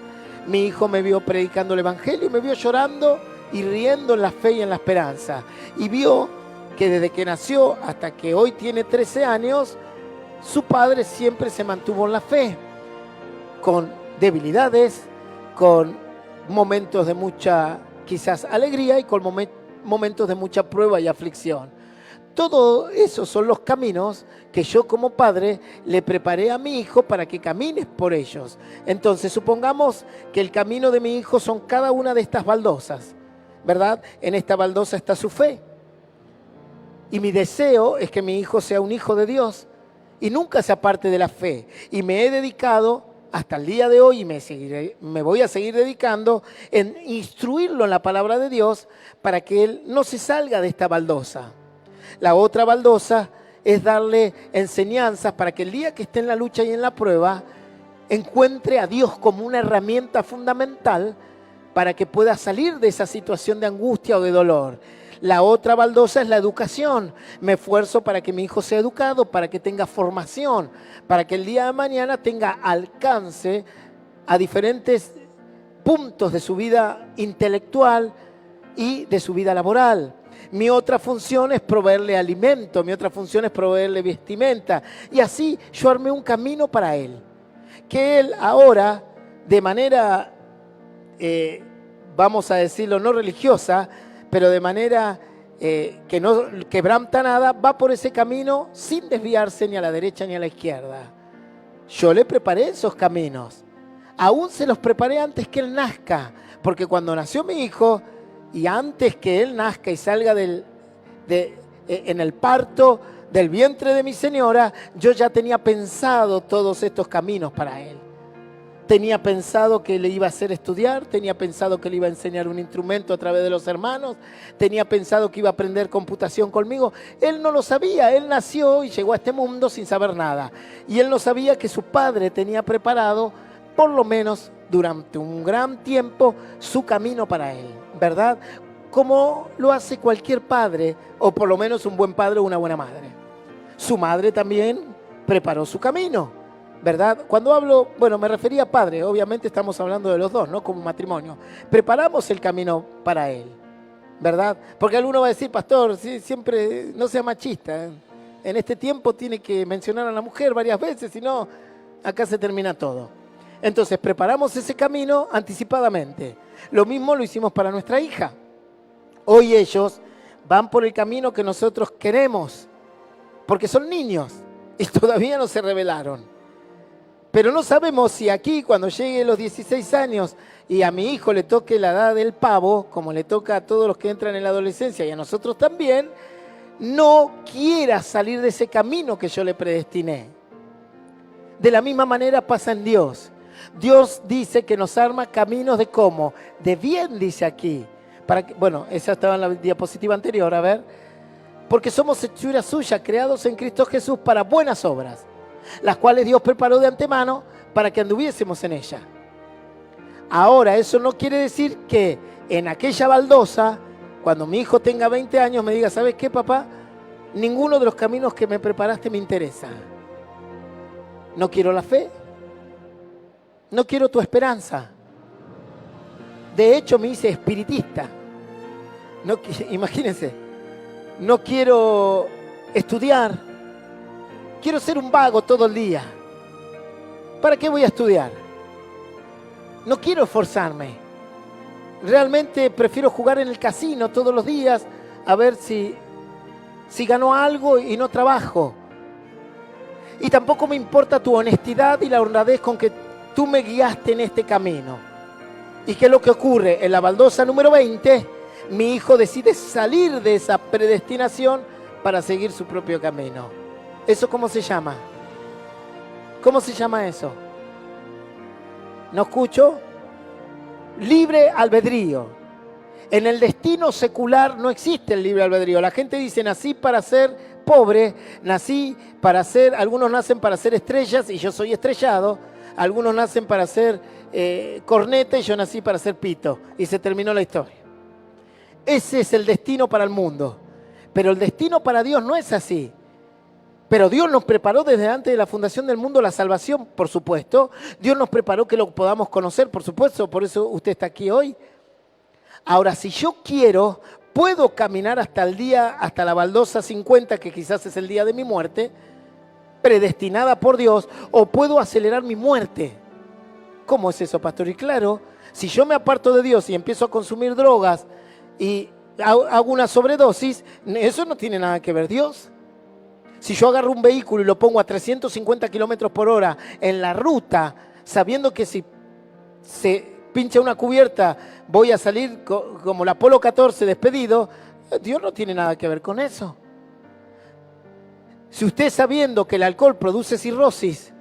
Mi hijo me vio predicando el Evangelio y me vio llorando y riendo en la fe y en la esperanza. Y vio que desde que nació hasta que hoy tiene 13 años, su padre siempre se mantuvo en la fe, con debilidades, con momentos de mucha quizás alegría y con momentos de mucha prueba y aflicción. Todo esos son los caminos que yo como padre le preparé a mi hijo para que camines por ellos. Entonces supongamos que el camino de mi hijo son cada una de estas baldosas, ¿verdad? En esta baldosa está su fe. Y mi deseo es que mi hijo sea un hijo de Dios y nunca se aparte de la fe. Y me he dedicado hasta el día de hoy y me voy a seguir dedicando en instruirlo en la palabra de Dios para que él no se salga de esta baldosa. La otra baldosa es darle enseñanzas para que el día que esté en la lucha y en la prueba encuentre a Dios como una herramienta fundamental para que pueda salir de esa situación de angustia o de dolor. La otra baldosa es la educación. Me esfuerzo para que mi hijo sea educado, para que tenga formación, para que el día de mañana tenga alcance a diferentes puntos de su vida intelectual y de su vida laboral. Mi otra función es proveerle alimento, mi otra función es proveerle vestimenta. Y así yo armé un camino para él. Que él ahora, de manera, vamos a decirlo, no religiosa, pero de manera que no quebranta nada, va por ese camino sin desviarse ni a la derecha ni a la izquierda. Yo le preparé esos caminos. Aún se los preparé antes que él nazca, porque cuando nació mi hijo, y antes que él nazca y salga en el parto del vientre de mi señora, yo ya tenía pensado todos estos caminos para él. Tenía pensado que le iba a hacer estudiar, tenía pensado que le iba a enseñar un instrumento a través de los hermanos, tenía pensado que iba a aprender computación conmigo. Él no lo sabía, él nació y llegó a este mundo sin saber nada. Y él no sabía que su padre tenía preparado, por lo menos durante un gran tiempo, su camino para él, ¿verdad? Como lo hace cualquier padre, o por lo menos un buen padre o una buena madre. Su madre también preparó su camino, ¿verdad? Cuando hablo, bueno, me refería a padre, obviamente estamos hablando de los dos, ¿no? Como matrimonio. Preparamos el camino para él, ¿verdad? Porque alguno va a decir, pastor, siempre no sea machista, ¿eh? En este tiempo tiene que mencionar a la mujer varias veces, si no, acá se termina todo. Entonces, preparamos ese camino anticipadamente. Lo mismo lo hicimos para nuestra hija. Hoy ellos van por el camino que nosotros queremos, porque son niños y todavía no se rebelaron. Pero no sabemos si aquí, cuando llegue los 16 años y a mi hijo le toque la edad del pavo, como le toca a todos los que entran en la adolescencia y a nosotros también, no quiera salir de ese camino que yo le predestiné. De la misma manera pasa en Dios. Dios dice que nos arma caminos de cómo, de bien, dice aquí. Bueno, esa estaba en la diapositiva anterior, a ver. Porque somos hechura suya, creados en Cristo Jesús para buenas obras, las cuales Dios preparó de antemano para que anduviésemos en ella. Ahora, eso no quiere decir que en aquella baldosa, cuando mi hijo tenga 20 años, me diga, ¿sabes qué, papá? Ninguno de los caminos que me preparaste me interesa. No quiero la fe. No quiero tu esperanza. De hecho, me hice espiritista. No, imagínense, no quiero estudiar. Quiero ser un vago todo el día. ¿Para qué voy a estudiar? No quiero esforzarme. Realmente prefiero jugar en el casino todos los días a ver si gano algo y no trabajo. Y tampoco me importa tu honestidad y la honradez con que tú me guiaste en este camino. ¿Y qué es lo que ocurre? En la baldosa número 20, mi hijo decide salir de esa predestinación para seguir su propio camino. ¿Eso cómo se llama? ¿Cómo se llama eso? ¿No escucho? Libre albedrío. En el destino secular no existe el libre albedrío. La gente dice, nací para ser pobre, nací para ser, algunos nacen para ser estrellas y yo soy estrellado, algunos nacen para ser corneta y yo nací para ser pito. Y se terminó la historia. Ese es el destino para el mundo. Pero el destino para Dios no es así. Pero Dios nos preparó desde antes de la fundación del mundo la salvación, por supuesto. Dios nos preparó que lo podamos conocer, por supuesto. Por eso usted está aquí hoy. Ahora, si yo quiero, puedo caminar hasta el día, hasta la baldosa 50, que quizás es el día de mi muerte, predestinada por Dios, o puedo acelerar mi muerte. ¿Cómo es eso, pastor? Y claro, si yo me aparto de Dios y empiezo a consumir drogas y hago una sobredosis, eso no tiene nada que ver Dios. Si yo agarro un vehículo y lo pongo a 350 kilómetros por hora en la ruta, sabiendo que si se pincha una cubierta voy a salir como el Apolo 14 despedido, Dios no tiene nada que ver con eso. Si usted, sabiendo que el alcohol produce cirrosis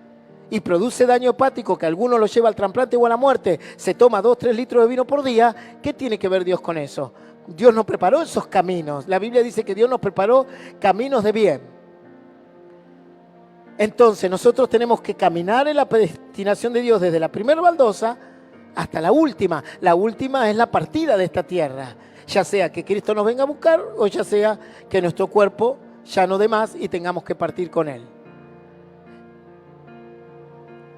y produce daño hepático, que a algunos lo lleva al trasplante o a la muerte, se toma 2-3 litros de vino por día, ¿qué tiene que ver Dios con eso? Dios nos preparó esos caminos. La Biblia dice que Dios nos preparó caminos de bien. Entonces nosotros tenemos que caminar en la predestinación de Dios desde la primera baldosa hasta la última. La última es la partida de esta tierra. Ya sea que Cristo nos venga a buscar o ya sea que nuestro cuerpo ya no dé más y tengamos que partir con Él.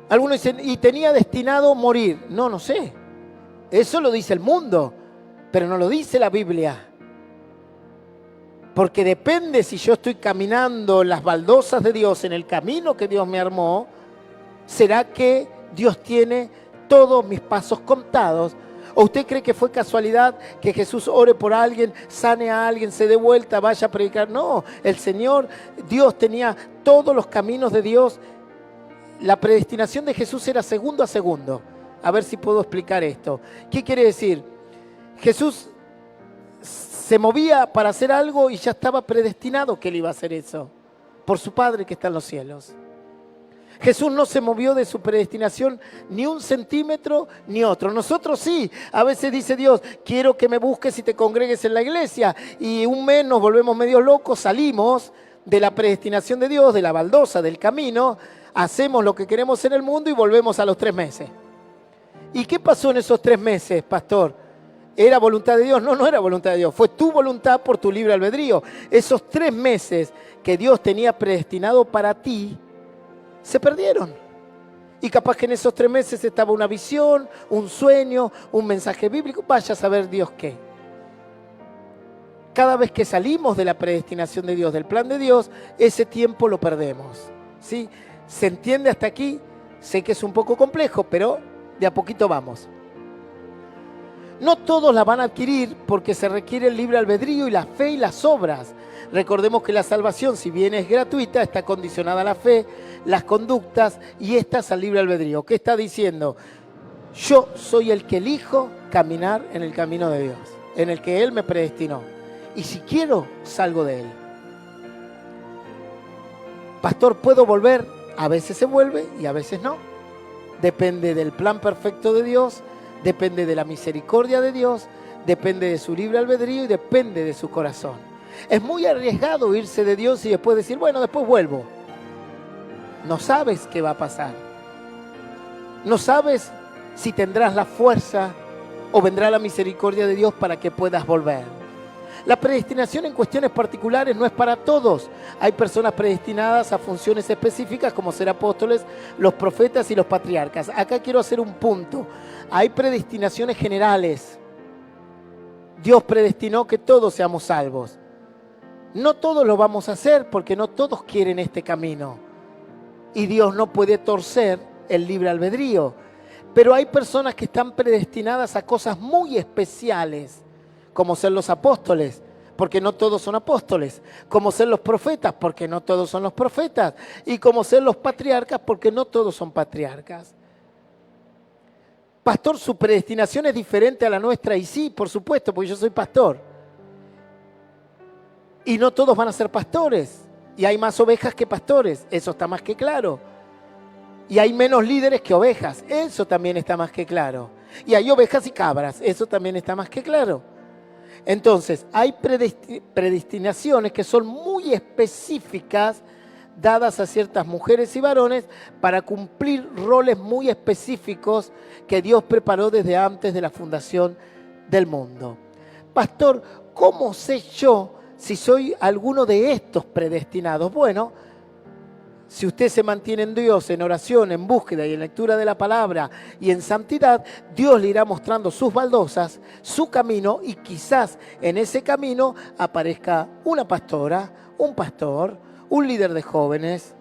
Algunos dicen, y tenía destinado morir. No sé. Eso lo dice el mundo, pero no lo dice la Biblia. Porque depende si yo estoy caminando en las baldosas de Dios, en el camino que Dios me armó, ¿será que Dios tiene todos mis pasos contados? ¿O usted cree que fue casualidad que Jesús ore por alguien, sane a alguien, se dé vuelta, vaya a predicar? No, el Señor, Dios tenía todos los caminos de Dios. La predestinación de Jesús era segundo a segundo. A ver si puedo explicar esto. ¿Qué quiere decir? Jesús se movía para hacer algo y ya estaba predestinado que él iba a hacer eso, por su Padre que está en los cielos. Jesús no se movió de su predestinación ni un centímetro ni otro. Nosotros sí, a veces dice Dios, quiero que me busques y te congregues en la iglesia. Y un mes nos volvemos medio locos, salimos de la predestinación de Dios, de la baldosa, del camino, hacemos lo que queremos en el mundo y volvemos a los 3 meses. ¿Y qué pasó en esos 3 meses, pastor? ¿Era voluntad de Dios? No era voluntad de Dios. Fue tu voluntad por tu libre albedrío. Esos 3 meses que Dios tenía predestinado para ti, se perdieron. Y capaz que en esos 3 meses estaba una visión, un sueño, un mensaje bíblico. Vaya a saber Dios qué. Cada vez que salimos de la predestinación de Dios, del plan de Dios, ese tiempo lo perdemos. ¿Sí? ¿Se entiende hasta aquí? Sé que es un poco complejo, pero de a poquito vamos. No todos la van a adquirir porque se requiere el libre albedrío y la fe y las obras. Recordemos que la salvación, si bien es gratuita, está condicionada a la fe, las conductas y estas al libre albedrío. ¿Qué está diciendo? Yo soy el que elijo caminar en el camino de Dios, en el que Él me predestinó. Y si quiero, salgo de Él. Pastor, ¿puedo volver? A veces se vuelve y a veces no. Depende del plan perfecto de Dios, depende de la misericordia de Dios, depende de su libre albedrío y depende de su corazón. Es muy arriesgado irse de Dios y después decir, bueno, después vuelvo. No sabes qué va a pasar. No sabes si tendrás la fuerza o vendrá la misericordia de Dios para que puedas volver. La predestinación en cuestiones particulares no es para todos. Hay personas predestinadas a funciones específicas como ser apóstoles, los profetas y los patriarcas. Acá quiero hacer un punto. Hay predestinaciones generales. Dios predestinó que todos seamos salvos. No todos lo vamos a hacer porque no todos quieren este camino. Y Dios no puede torcer el libre albedrío. Pero hay personas que están predestinadas a cosas muy especiales, como ser los apóstoles, porque no todos son apóstoles, como ser los profetas, porque no todos son los profetas, y como ser los patriarcas, porque no todos son patriarcas. Pastor, su predestinación es diferente a la nuestra, y sí, por supuesto, porque yo soy pastor. Y no todos van a ser pastores, y hay más ovejas que pastores, eso está más que claro. Y hay menos líderes que ovejas, eso también está más que claro. Y hay ovejas y cabras, eso también está más que claro. Entonces, hay predestinaciones que son muy específicas, dadas a ciertas mujeres y varones, para cumplir roles muy específicos que Dios preparó desde antes de la fundación del mundo. Pastor, ¿cómo sé yo si soy alguno de estos predestinados? Bueno, si usted se mantiene en Dios, en oración, en búsqueda y en lectura de la palabra y en santidad, Dios le irá mostrando sus baldosas, su camino, y quizás en ese camino aparezca una pastora, un pastor, un líder de jóvenes,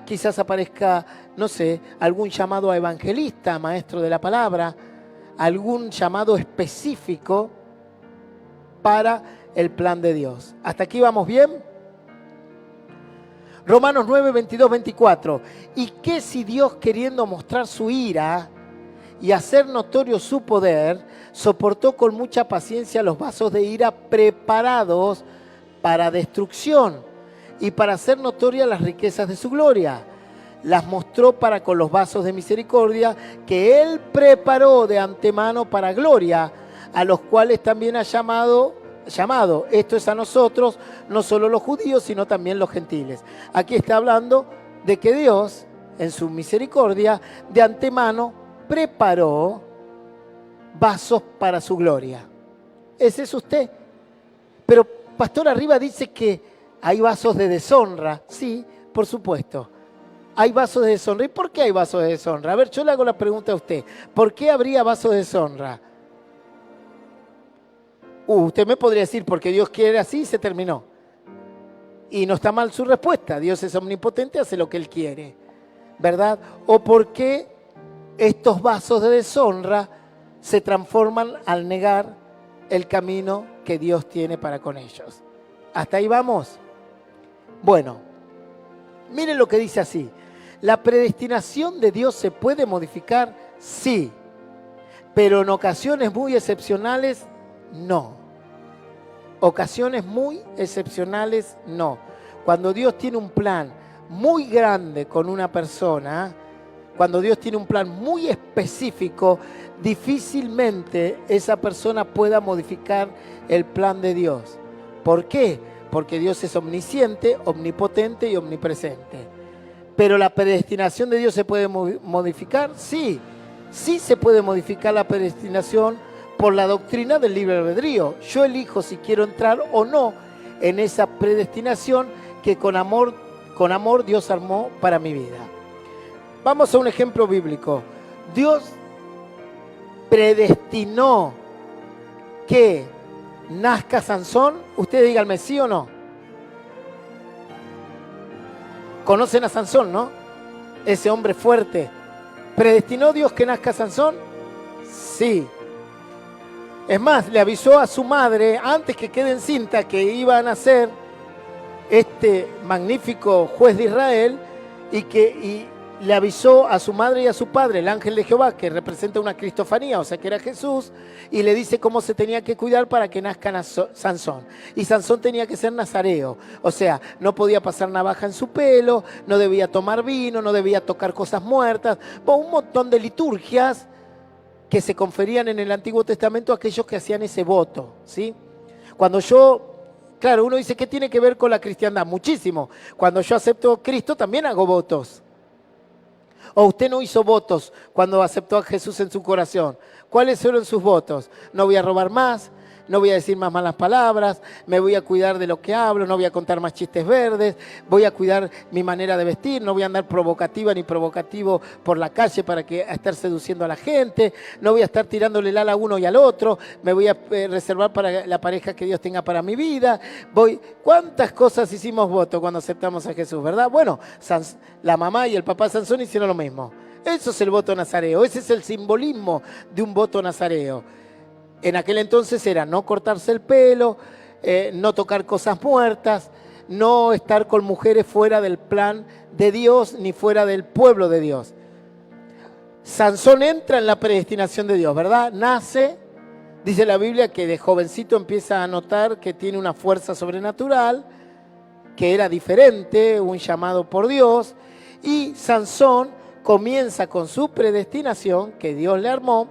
quizás aparezca, no sé, algún llamado a evangelista, maestro de la palabra, algún llamado específico para el plan de Dios. ¿Hasta aquí vamos bien? Romanos 9, 22, 24. ¿Y qué si Dios, queriendo mostrar su ira y hacer notorio su poder, soportó con mucha paciencia los vasos de ira preparados para destrucción y para hacer notorias las riquezas de su gloria? Las mostró para con los vasos de misericordia que Él preparó de antemano para gloria, a los cuales también ha llamado, esto es a nosotros, no solo los judíos, sino también los gentiles. Aquí está hablando de que Dios, en su misericordia, de antemano preparó vasos para su gloria. Ese es usted. Pero pastor, arriba dice que hay vasos de deshonra. Sí, por supuesto. Hay vasos de deshonra. ¿Y por qué hay vasos de deshonra? A ver, yo le hago la pregunta a usted. ¿Por qué habría vasos de deshonra? Usted me podría decir, porque Dios quiere así y se terminó. Y no está mal su respuesta. Dios es omnipotente, hace lo que Él quiere. ¿Verdad? ¿O por qué estos vasos de deshonra se transforman al negar el camino que Dios tiene para con ellos? ¿Hasta ahí vamos? Bueno, miren lo que dice así. ¿La predestinación de Dios se puede modificar? Sí, pero en ocasiones muy excepcionales, no. Ocasiones muy excepcionales, no. Cuando Dios tiene un plan muy grande con una persona, cuando Dios tiene un plan muy específico, difícilmente esa persona pueda modificar el plan de Dios. ¿Por qué? Porque Dios es omnisciente, omnipotente y omnipresente. ¿Pero la predestinación de Dios se puede modificar? Sí, sí se puede modificar la predestinación por la doctrina del libre albedrío. Yo elijo si quiero entrar o no en esa predestinación que con amor Dios armó para mi vida. Vamos a un ejemplo bíblico. Dios predestinó que nazca Sansón. Ustedes díganme, ¿sí o no? Conocen a Sansón, ¿no? Ese hombre fuerte. ¿Predestinó Dios que nazca Sansón? Sí. Es más, le avisó a su madre, antes que quede encinta, que iba a nacer este magnífico juez de Israel, y le avisó a su madre y a su padre, el ángel de Jehová, que representa una cristofanía, o sea que era Jesús, y le dice cómo se tenía que cuidar para que nazca Sansón. Y Sansón tenía que ser nazareo, o sea, no podía pasar navaja en su pelo, no debía tomar vino, no debía tocar cosas muertas, un montón de liturgias que se conferían en el Antiguo Testamento a aquellos que hacían ese voto, ¿sí? Claro, uno dice, ¿qué tiene que ver con la cristiandad? Muchísimo. Cuando yo acepto a Cristo también hago votos. ¿O usted no hizo votos cuando aceptó a Jesús en su corazón? ¿Cuáles fueron sus votos? No voy a robar más, no voy a decir más malas palabras, me voy a cuidar de lo que hablo, no voy a contar más chistes verdes, voy a cuidar mi manera de vestir, no voy a andar provocativa ni provocativo por la calle para estar seduciendo a la gente, no voy a estar tirándole el ala a uno y al otro, me voy a reservar para la pareja que Dios tenga para mi vida. ¿Cuántas cosas hicimos voto cuando aceptamos a Jesús, verdad? Bueno, la mamá y el papá Sansón hicieron lo mismo. Eso es el voto nazareo, ese es el simbolismo de un voto nazareo. En aquel entonces era no cortarse el pelo, no tocar cosas muertas, no estar con mujeres fuera del plan de Dios ni fuera del pueblo de Dios. Sansón entra en la predestinación de Dios, ¿verdad? Nace, dice la Biblia que de jovencito empieza a notar que tiene una fuerza sobrenatural, que era diferente, un llamado por Dios, y Sansón comienza con su predestinación que Dios le armó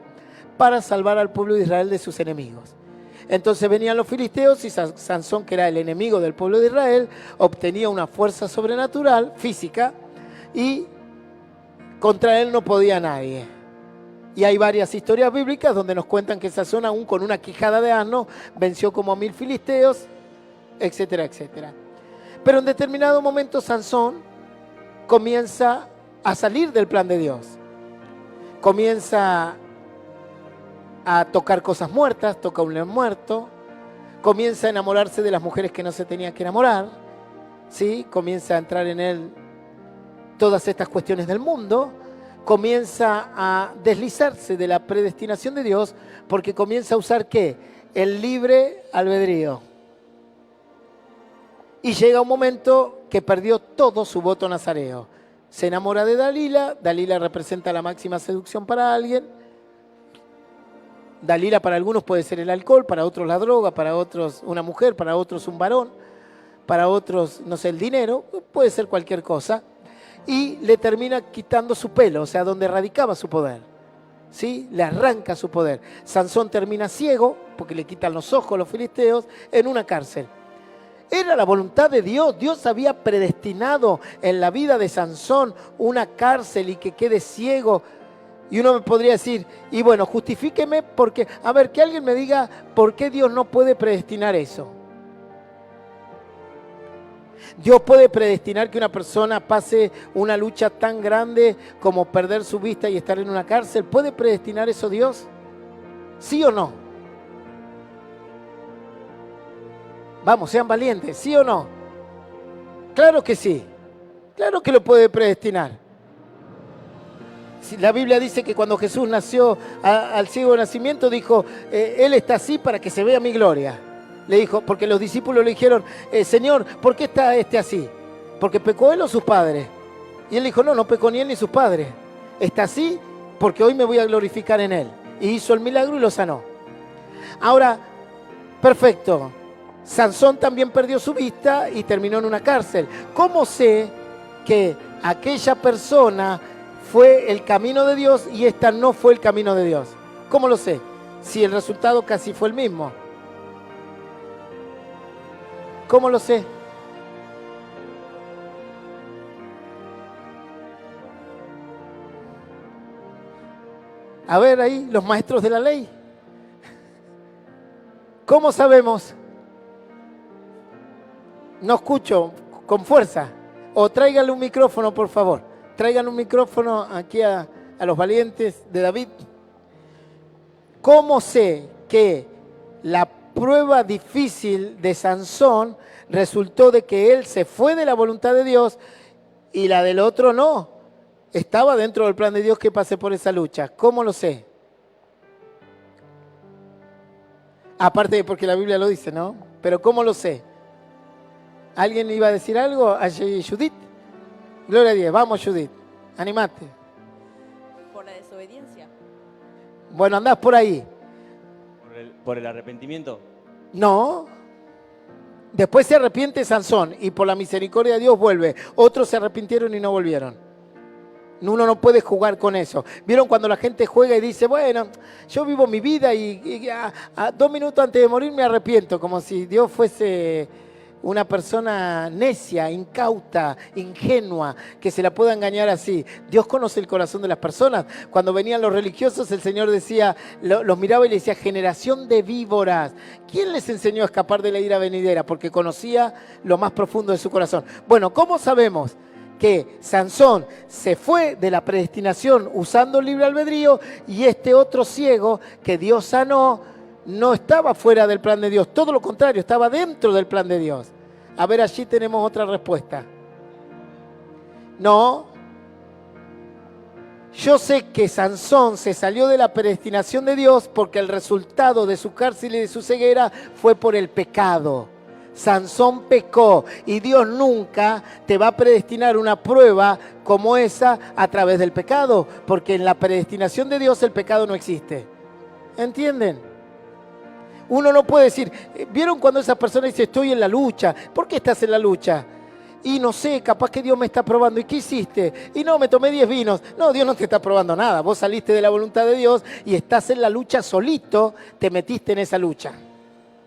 para salvar al pueblo de Israel de sus enemigos. Entonces venían los filisteos y Sansón, que era el enemigo del pueblo de Israel, obtenía una fuerza sobrenatural, física, y contra él no podía nadie. Y hay varias historias bíblicas donde nos cuentan que Sansón, aún con una quijada de asno, venció como a 1000 filisteos, etcétera, etcétera. Pero en determinado momento Sansón comienza a salir del plan de Dios. Comienza a tocar cosas muertas, toca un león muerto, comienza a enamorarse de las mujeres que no se tenía que enamorar, ¿sí? Comienza a entrar en él todas estas cuestiones del mundo, comienza a deslizarse de la predestinación de Dios porque comienza a usar ¿qué? El libre albedrío. Y llega un momento que perdió todo su voto nazareo. Se enamora de Dalila, Dalila representa la máxima seducción para alguien. Dalila para algunos puede ser el alcohol, para otros la droga, para otros una mujer, para otros un varón, para otros, no sé, el dinero, puede ser cualquier cosa. Y le termina quitando su pelo, o sea, donde radicaba su poder. ¿Sí? Le arranca su poder. Sansón termina ciego, porque le quitan los ojos a los filisteos, en una cárcel. Era la voluntad de Dios. Dios había predestinado en la vida de Sansón una cárcel y que quede ciego. Y uno me podría decir, y bueno, justifíqueme porque, a ver, que alguien me diga por qué Dios no puede predestinar eso. Dios puede predestinar que una persona pase una lucha tan grande como perder su vista y estar en una cárcel. ¿Puede predestinar eso Dios? ¿Sí o no? Vamos, sean valientes, ¿sí o no? Claro que sí, claro que lo puede predestinar. La Biblia dice que cuando Jesús nació al ciego de nacimiento, dijo, Él está así para que se vea mi gloria. Le dijo, porque los discípulos le dijeron, Señor, ¿por qué está este así? ¿Porque pecó él o sus padres? Y él dijo, no, no pecó ni él ni sus padres. Está así porque hoy me voy a glorificar en él. Y hizo el milagro y lo sanó. Ahora, perfecto. Sansón también perdió su vista y terminó en una cárcel. ¿Cómo sé que aquella persona fue el camino de Dios y esta no fue el camino de Dios? ¿Cómo lo sé? Si el resultado casi fue el mismo. ¿Cómo lo sé? A ver ahí, los maestros de la ley. ¿Cómo sabemos? No escucho, con fuerza. O tráiganle un micrófono, por favor. Traigan un micrófono aquí a los valientes de David. ¿Cómo sé que la prueba difícil de Sansón resultó de que él se fue de la voluntad de Dios y la del otro no? Estaba dentro del plan de Dios que pasé por esa lucha. ¿Cómo lo sé? Aparte de porque la Biblia lo dice, ¿no? Pero ¿cómo lo sé? ¿Alguien iba a decir algo? Allí, Judith. Gloria a Dios. Vamos, Judith. Animate. Por la desobediencia. Bueno, andás por ahí. ¿Por el arrepentimiento? No. Después se arrepiente Sansón y por la misericordia de Dios vuelve. Otros se arrepintieron y no volvieron. Uno no puede jugar con eso. ¿Vieron cuando la gente juega y dice, bueno, yo vivo mi vida y a 2 minutos antes de morir me arrepiento? Como si Dios fuese una persona necia, incauta, ingenua, que se la pueda engañar así. Dios conoce el corazón de las personas. Cuando venían los religiosos, el Señor decía, los miraba y le decía, generación de víboras. ¿Quién les enseñó a escapar de la ira venidera? Porque conocía lo más profundo de su corazón. Bueno, ¿cómo sabemos que Sansón se fue de la predestinación usando el libre albedrío y este otro ciego que Dios sanó no estaba fuera del plan de Dios? Todo lo contrario, estaba dentro del plan de Dios. A ver, allí tenemos otra respuesta. No. Yo sé que Sansón se salió de la predestinación de Dios porque el resultado de su cárcel y de su ceguera fue por el pecado. Sansón pecó y Dios nunca te va a predestinar una prueba como esa a través del pecado, porque en la predestinación de Dios el pecado no existe. ¿Entienden? Uno no puede decir, ¿vieron cuando esa persona dice estoy en la lucha? ¿Por qué estás en la lucha? Y no sé, capaz que Dios me está probando. ¿Y qué hiciste? Y no, me tomé 10 vinos. No, Dios no te está probando nada. Vos saliste de la voluntad de Dios y estás en la lucha solito, te metiste en esa lucha.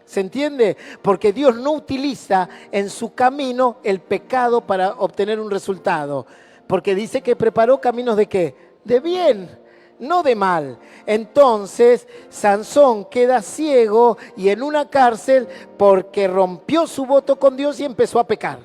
¿Se entiende? Porque Dios no utiliza en su camino el pecado para obtener un resultado. Porque dice que preparó caminos ¿de qué? De bien, no de mal. Entonces, Sansón queda ciego y en una cárcel porque rompió su voto con Dios y empezó a pecar.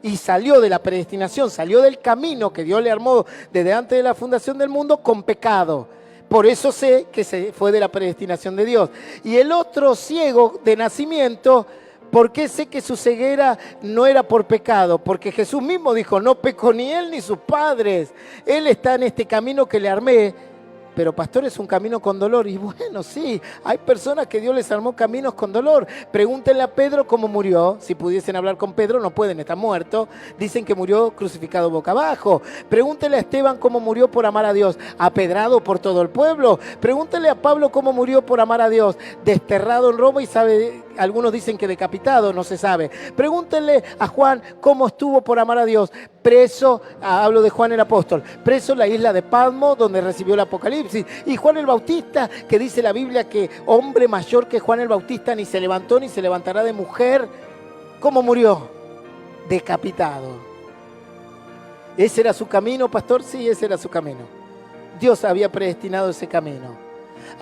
Y salió de la predestinación, salió del camino que Dios le armó desde antes de la fundación del mundo con pecado. Por eso sé que se fue de la predestinación de Dios. Y el otro ciego de nacimiento, ¿por qué sé que su ceguera no era por pecado? Porque Jesús mismo dijo, no pecó ni él ni sus padres. Él está en este camino que le armé. Pero pastor, es un camino con dolor. Y bueno, sí, hay personas que Dios les armó caminos con dolor. Pregúntenle a Pedro cómo murió. Si pudiesen hablar con Pedro, no pueden, está muerto. Dicen que murió crucificado boca abajo. Pregúntenle a Esteban cómo murió por amar a Dios, apedrado por todo el pueblo. Pregúntenle a Pablo cómo murió por amar a Dios, desterrado en Roma y algunos dicen que decapitado, no se sabe. Pregúntenle a Juan cómo estuvo por amar a Dios, preso, hablo de Juan el apóstol, preso en la isla de Patmos donde recibió el Apocalipsis. Y Juan el Bautista, que dice la Biblia que hombre mayor que Juan el Bautista ni se levantó ni se levantará de mujer. ¿Cómo murió? Decapitado. ¿Ese era su camino, pastor? Sí, ese era su camino. Dios había predestinado ese camino.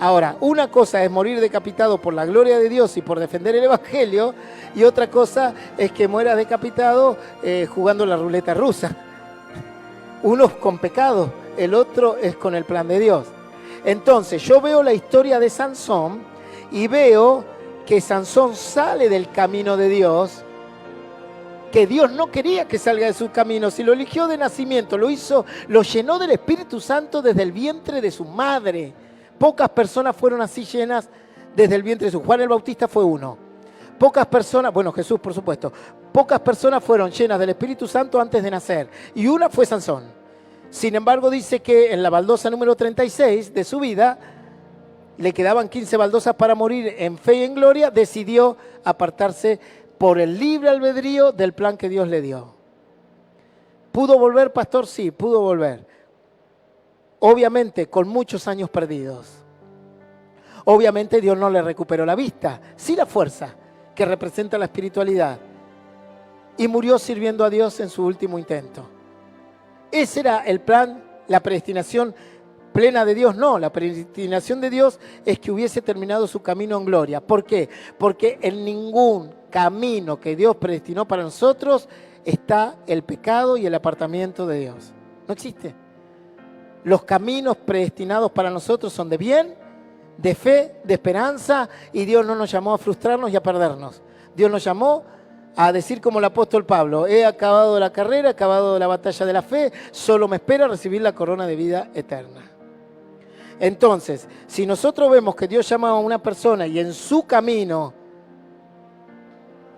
Ahora, una cosa es morir decapitado por la gloria de Dios y por defender el Evangelio, y otra cosa es que mueras decapitado jugando la ruleta rusa. Uno es con pecado, el otro es con el plan de Dios. Entonces, yo veo la historia de Sansón y veo que Sansón sale del camino de Dios, que Dios no quería que salga de su camino, si lo eligió de nacimiento, lo hizo, lo llenó del Espíritu Santo desde el vientre de su madre. Pocas personas fueron así llenas desde el vientre de su. Juan el Bautista fue uno. Pocas personas, bueno, Jesús por supuesto, pocas personas fueron llenas del Espíritu Santo antes de nacer, y una fue Sansón. Sin embargo, dice que en la baldosa número 36 de su vida, le quedaban 15 baldosas para morir en fe y en gloria, decidió apartarse por el libre albedrío del plan que Dios le dio. ¿Pudo volver, pastor? Sí, pudo volver. Obviamente, con muchos años perdidos. Obviamente Dios no le recuperó la vista, sí la fuerza, que representa la espiritualidad. Y murió sirviendo a Dios en su último intento. Ese era el plan, la predestinación plena de Dios. No, la predestinación de Dios es que hubiese terminado su camino en gloria. ¿Por qué? Porque en ningún camino que Dios predestinó para nosotros está el pecado y el apartamiento de Dios. No existe. Los caminos predestinados para nosotros son de bien, de fe, de esperanza, y Dios no nos llamó a frustrarnos y a perdernos. Dios nos llamó a decir como el apóstol Pablo: he acabado la carrera, he acabado la batalla de la fe, solo me espera recibir la corona de vida eterna. Entonces, si nosotros vemos que Dios llama a una persona y en su camino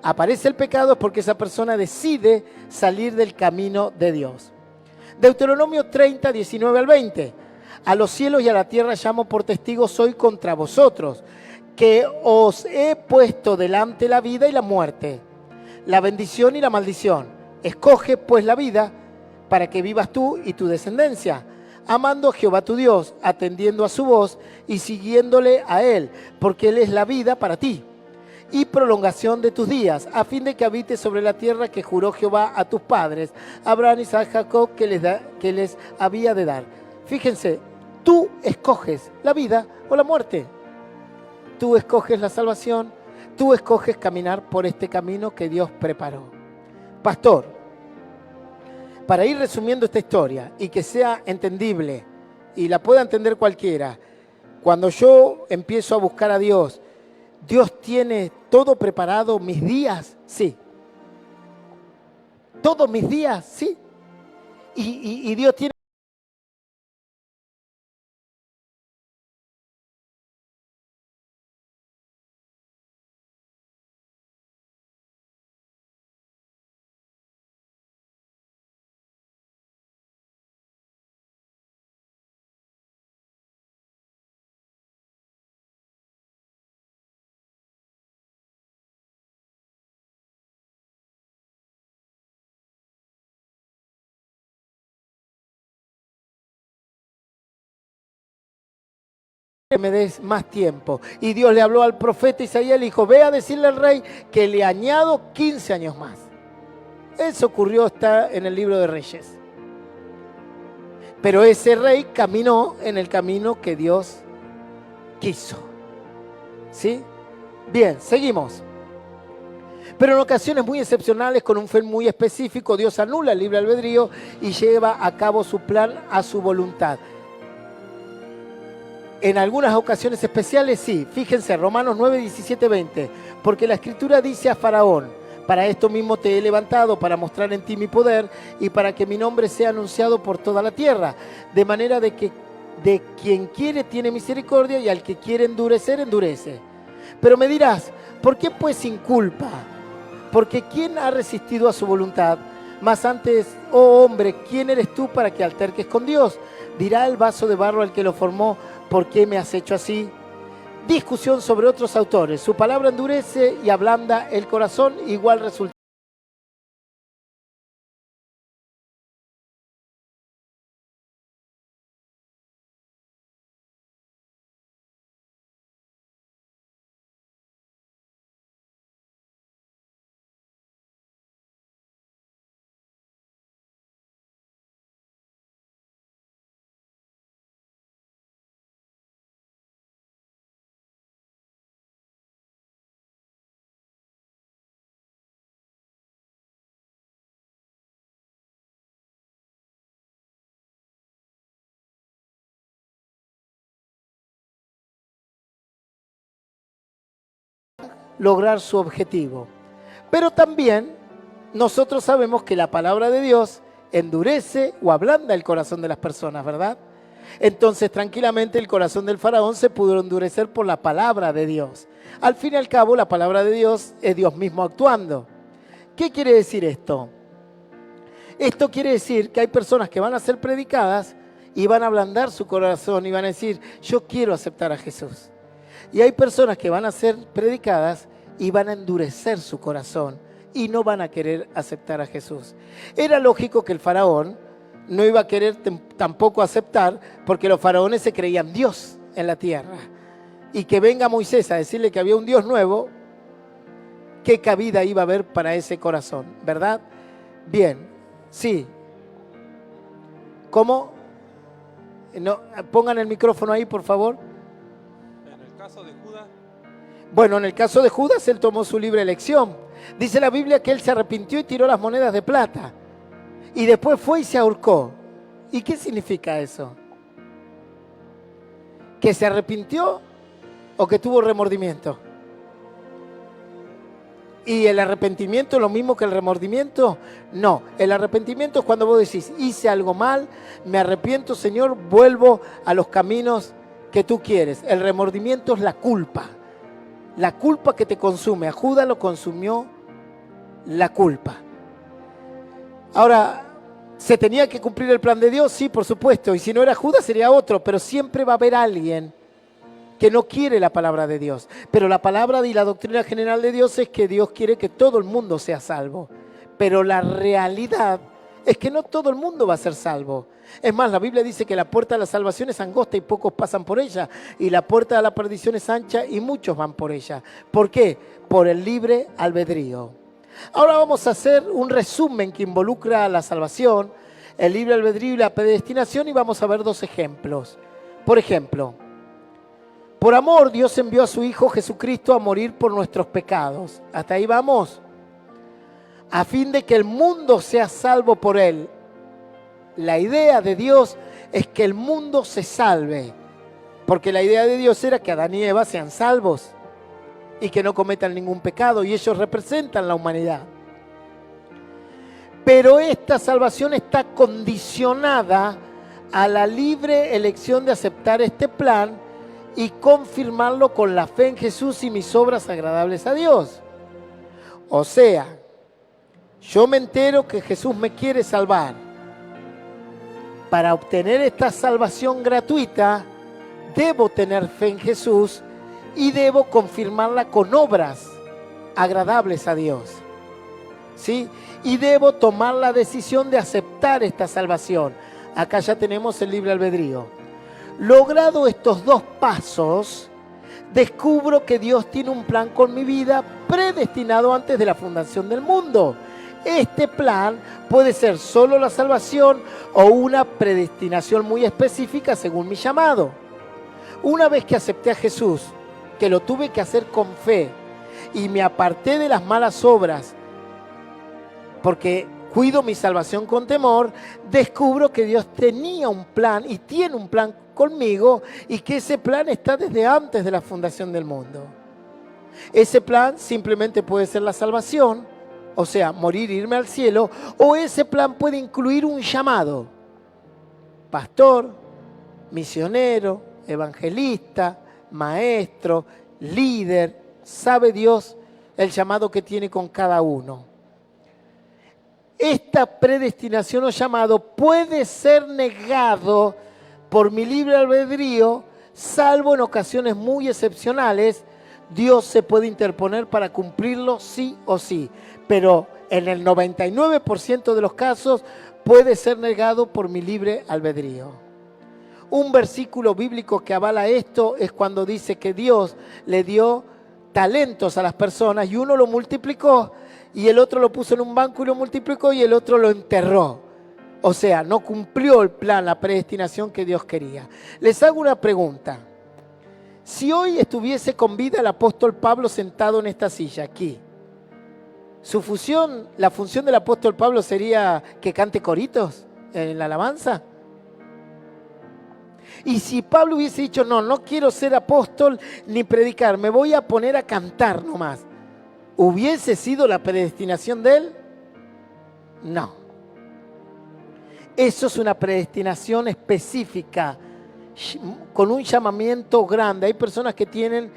aparece el pecado, es porque esa persona decide salir del camino de Dios. Deuteronomio 30, 19 al 20. A los cielos y a la tierra llamo por testigos hoy contra vosotros, que os he puesto delante la vida y la muerte, la bendición y la maldición. Escoge pues la vida para que vivas tú y tu descendencia, amando a Jehová tu Dios, atendiendo a su voz y siguiéndole a Él, porque Él es la vida para ti y prolongación de tus días, a fin de que habites sobre la tierra que juró Jehová a tus padres, Abraham, Isaac, Jacob, que les había de dar. Fíjense, tú escoges la vida o la muerte. Tú escoges la salvación, tú escoges caminar por este camino que Dios preparó. Pastor, para ir resumiendo esta historia y que sea entendible y la pueda entender cualquiera, cuando yo empiezo a buscar a Dios, ¿Dios tiene todo preparado mis días? Sí. ¿Todos mis días? Sí. Y Dios tiene... me des más tiempo. Y Dios le habló al profeta Isaías y le dijo: ve a decirle al rey que le añado 15 años más. Eso ocurrió, está en el libro de Reyes. Pero ese rey caminó en el camino que Dios quiso. ¿Sí? Bien, seguimos. Pero en ocasiones muy excepcionales, con un fin muy específico, Dios anula el libre albedrío y lleva a cabo su plan a su voluntad. En algunas ocasiones especiales, sí. Fíjense, Romanos 9, 17, 20. Porque la Escritura dice a Faraón: para esto mismo te he levantado, para mostrar en ti mi poder y para que mi nombre sea anunciado por toda la tierra. De manera de que de quien quiere tiene misericordia y al que quiere endurecer, endurece. Pero me dirás: ¿por qué pues sin culpa? Porque ¿quién ha resistido a su voluntad? Mas antes, oh hombre, ¿quién eres tú para que alterques con Dios? Dirá el vaso de barro al que lo formó: ¿por qué me has hecho así? Discusión sobre otros autores. Su palabra endurece y ablanda el corazón, igual resulta. lograr su objetivo. Pero también nosotros sabemos que la palabra de Dios endurece o ablanda el corazón de las personas, ¿verdad? Entonces, tranquilamente el corazón del faraón se pudo endurecer por la palabra de Dios. Al fin y al cabo, la palabra de Dios es Dios mismo actuando. ¿Qué quiere decir esto? Esto quiere decir que hay personas que van a ser predicadas y van a ablandar su corazón y van a decir, yo quiero aceptar a Jesús. Y hay personas que van a ser predicadas y van a endurecer su corazón y no van a querer aceptar a Jesús. Era lógico que el faraón no iba a querer tampoco aceptar, porque los faraones se creían Dios en la tierra. Y que venga Moisés a decirle que había un Dios nuevo, ¿qué cabida iba a haber para ese corazón? ¿Verdad? Bien, sí. ¿Cómo? No, pongan el micrófono ahí, por favor. En el caso de Judas. Bueno, en el caso de Judas, él tomó su libre elección. Dice la Biblia que él se arrepintió y tiró las monedas de plata. Y después fue y se ahorcó. ¿Y qué significa eso? ¿Que se arrepintió o que tuvo remordimiento? ¿Y el arrepentimiento es lo mismo que el remordimiento? No, el arrepentimiento es cuando vos decís, hice algo mal, me arrepiento, Señor, vuelvo a los caminos que tú quieres. El remordimiento es la culpa que te consume. A Judas lo consumió la culpa. Ahora, ¿se tenía que cumplir el plan de Dios? Sí, por supuesto. Y si no era Judas, sería otro. Pero siempre va a haber alguien que no quiere la palabra de Dios. Pero la palabra y la doctrina general de Dios es que Dios quiere que todo el mundo sea salvo. Pero la realidad es que no todo el mundo va a ser salvo. Es más, la Biblia dice que la puerta de la salvación es angosta y pocos pasan por ella. Y la puerta de la perdición es ancha y muchos van por ella. ¿Por qué? Por el libre albedrío. Ahora vamos a hacer un resumen que involucra la salvación, el libre albedrío y la predestinación, y vamos a ver dos ejemplos. Por ejemplo, por amor Dios envió a su Hijo Jesucristo a morir por nuestros pecados. ¿Hasta ahí vamos? A fin de que el mundo sea salvo por Él. La idea de Dios es que el mundo se salve, porque la idea de Dios era que Adán y Eva sean salvos y que no cometan ningún pecado, y ellos representan la humanidad. Pero esta salvación está condicionada a la libre elección de aceptar este plan y confirmarlo con la fe en Jesús y mis obras agradables a Dios. O sea, yo me entero que Jesús me quiere salvar. Para obtener esta salvación gratuita, debo tener fe en Jesús y debo confirmarla con obras agradables a Dios. ¿Sí? Y debo tomar la decisión de aceptar esta salvación. Acá ya tenemos el libre albedrío. Logrado estos dos pasos, descubro que Dios tiene un plan con mi vida predestinado antes de la fundación del mundo. Este plan puede ser solo la salvación o una predestinación muy específica según mi llamado. Una vez que acepté a Jesús, que lo tuve que hacer con fe y me aparté de las malas obras porque cuido mi salvación con temor, descubro que Dios tenía un plan y tiene un plan conmigo y que ese plan está desde antes de la fundación del mundo. Ese plan simplemente puede ser la salvación, o sea, morir e irme al cielo, o ese plan puede incluir un llamado. Pastor, misionero, evangelista, maestro, líder, sabe Dios el llamado que tiene con cada uno. Esta predestinación o llamado puede ser negado por mi libre albedrío, salvo en ocasiones muy excepcionales. Dios se puede interponer para cumplirlo sí o sí, pero en el 99% de los casos puede ser negado por mi libre albedrío. Un versículo bíblico que avala esto es cuando dice que Dios le dio talentos a las personas y uno lo multiplicó y el otro lo puso en un banco y lo multiplicó y el otro lo enterró. O sea, no cumplió el plan, la predestinación que Dios quería. Les hago una pregunta. Si hoy estuviese con vida el apóstol Pablo sentado en esta silla, aquí, la función del apóstol Pablo sería que cante coritos en la alabanza. Y si Pablo hubiese dicho, no, no quiero ser apóstol ni predicar, me voy a poner a cantar nomás, ¿hubiese sido la predestinación de él? No. Eso es una predestinación específica, con un llamamiento grande. Hay personas que tienen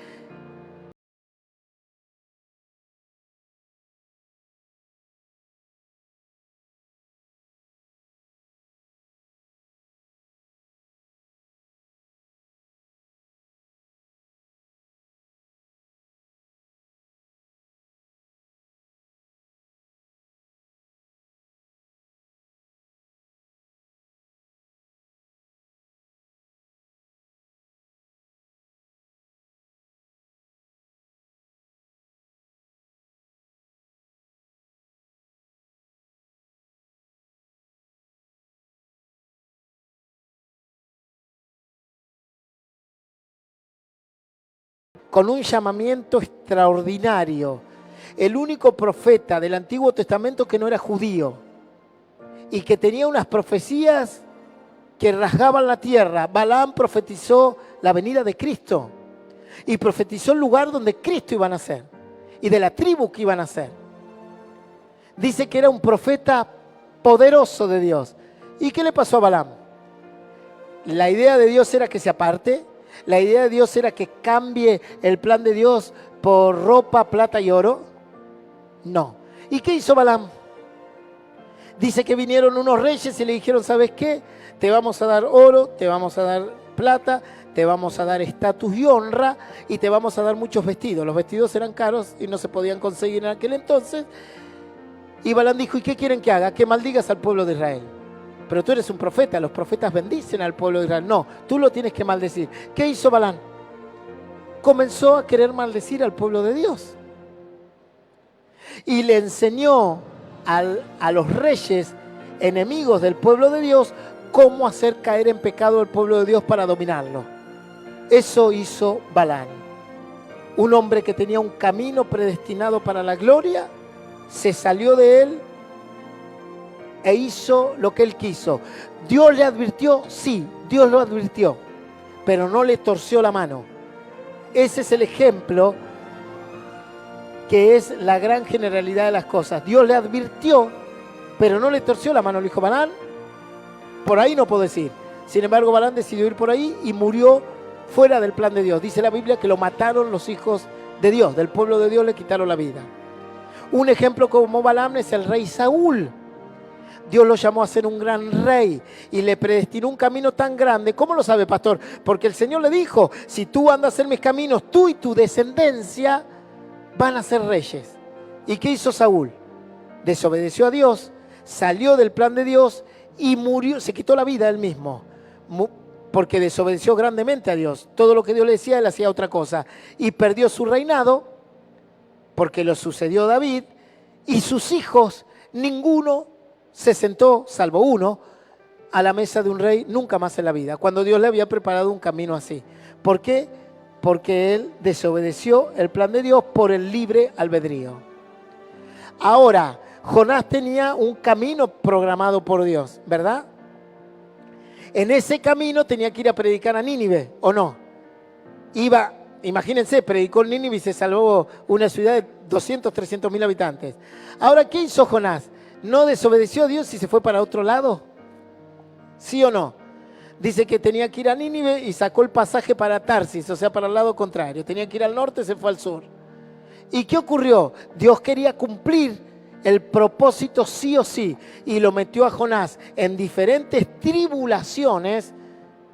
con un llamamiento extraordinario. El único profeta del Antiguo Testamento que no era judío y que tenía unas profecías que rasgaban la tierra. Balaam profetizó la venida de Cristo y profetizó el lugar donde Cristo iba a nacer y de la tribu que iba a nacer. Dice que era un profeta poderoso de Dios. ¿Y qué le pasó a Balaam? La idea de Dios era que se aparte. La idea de Dios era que cambie el plan de Dios por ropa, plata y oro. No. ¿Y qué hizo Balaam? Dice que vinieron unos reyes y le dijeron, ¿sabes qué? Te vamos a dar oro, te vamos a dar plata, te vamos a dar estatus y honra y te vamos a dar muchos vestidos. Los vestidos eran caros y no se podían conseguir en aquel entonces. Y Balaam dijo, ¿y qué quieren que haga? Que maldigas al pueblo de Israel. Pero tú eres un profeta, los profetas bendicen al pueblo de Israel. No, tú lo tienes que maldecir. ¿Qué hizo Balaam? Comenzó a querer maldecir al pueblo de Dios. Y le enseñó a los reyes enemigos del pueblo de Dios cómo hacer caer en pecado al pueblo de Dios para dominarlo. Eso hizo Balaam. Un hombre que tenía un camino predestinado para la gloria, se salió de él e hizo lo que él quiso. ¿Dios le advirtió? Sí, Dios lo advirtió, pero no le torció la mano. Ese es el ejemplo que es la gran generalidad de las cosas. Dios le advirtió, pero no le torció la mano. Le dijo, Balaam, por ahí no puedes ir. Sin embargo, Balaam decidió ir por ahí y murió fuera del plan de Dios. Dice la Biblia que lo mataron los hijos de Dios, del pueblo de Dios le quitaron la vida. Un ejemplo como Balaam es el rey Saúl. Dios lo llamó a ser un gran rey y le predestinó un camino tan grande. ¿Cómo lo sabe, pastor? Porque el Señor le dijo, si tú andas en mis caminos, tú y tu descendencia van a ser reyes. ¿Y qué hizo Saúl? Desobedeció a Dios, salió del plan de Dios y murió, se quitó la vida él mismo, porque desobedeció grandemente a Dios. Todo lo que Dios le decía, él hacía otra cosa. Y perdió su reinado, porque lo sucedió David, y sus hijos, ninguno se sentó, salvo uno, a la mesa de un rey nunca más en la vida, cuando Dios le había preparado un camino así. ¿Por qué? Porque él desobedeció el plan de Dios por el libre albedrío. Ahora, Jonás tenía un camino programado por Dios, ¿verdad? En ese camino tenía que ir a predicar a Nínive, ¿o no? Iba, imagínense, predicó en Nínive y se salvó una ciudad de 200, 300 mil habitantes. Ahora, ¿qué hizo Jonás? ¿No desobedeció a Dios y se fue para otro lado? ¿Sí o no? Dice que tenía que ir a Nínive y sacó el pasaje para Tarsis, o sea, para el lado contrario. Tenía que ir al norte, se fue al sur. ¿Y qué ocurrió? Dios quería cumplir el propósito sí o sí y lo metió a Jonás en diferentes tribulaciones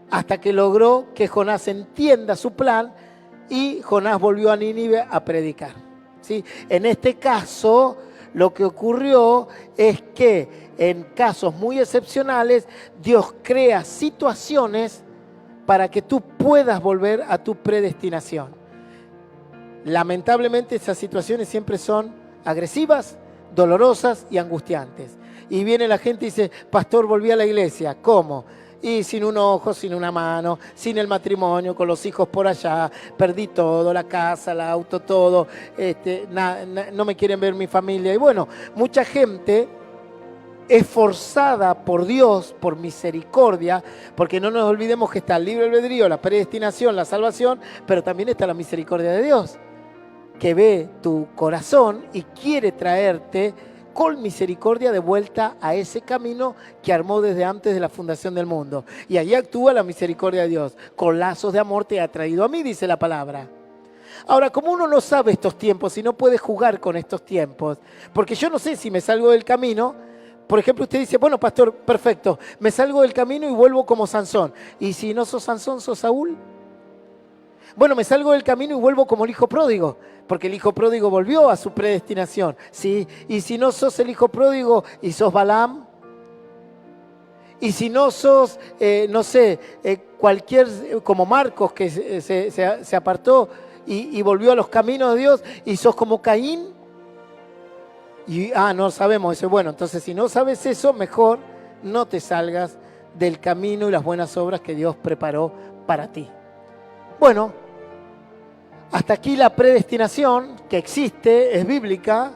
hasta que logró que Jonás entienda su plan y Jonás volvió a Nínive a predicar. ¿Sí? En este caso, lo que ocurrió es que en casos muy excepcionales, Dios crea situaciones para que tú puedas volver a tu predestinación. Lamentablemente esas situaciones siempre son agresivas, dolorosas y angustiantes. Y viene la gente y dice, pastor, volví a la iglesia. ¿Cómo? Y sin un ojo, sin una mano, sin el matrimonio, con los hijos por allá, perdí todo, la casa, el auto, todo, no me quieren ver mi familia. Y bueno, mucha gente esforzada por Dios, por misericordia, porque no nos olvidemos que está el libre albedrío, la predestinación, la salvación, pero también está la misericordia de Dios, que ve tu corazón y quiere traerte con misericordia de vuelta a ese camino que armó desde antes de la fundación del mundo. Y allí actúa la misericordia de Dios. Con lazos de amor te ha traído a mí, dice la palabra. Ahora, como uno no sabe estos tiempos y no puede jugar con estos tiempos, porque yo no sé si me salgo del camino. Por ejemplo, usted dice, bueno, pastor, perfecto, me salgo del camino y vuelvo como Sansón. ¿Y si no sos Sansón, sos Saúl? Bueno, me salgo del camino y vuelvo como el hijo pródigo, porque el hijo pródigo volvió a su predestinación. ¿Sí? Y si no sos el hijo pródigo y sos Balaam, y si no sos, no sé, cualquier, como Marcos, que se apartó y volvió a los caminos de Dios, y sos como Caín, y no sabemos eso. Bueno, entonces si no sabes eso, mejor no te salgas del camino y las buenas obras que Dios preparó para ti. Bueno, hasta aquí la predestinación que existe, es bíblica,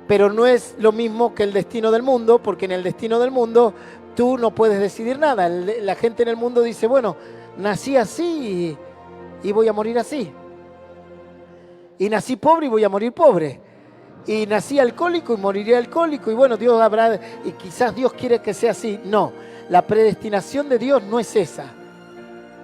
pero no es lo mismo que el destino del mundo, porque en el destino del mundo tú no puedes decidir nada. La gente en el mundo dice, bueno, nací así y voy a morir así. Y nací pobre y voy a morir pobre. Y nací alcohólico y moriré alcohólico. Y bueno, Dios habrá, y quizás Dios quiere que sea así. No, la predestinación de Dios no es esa.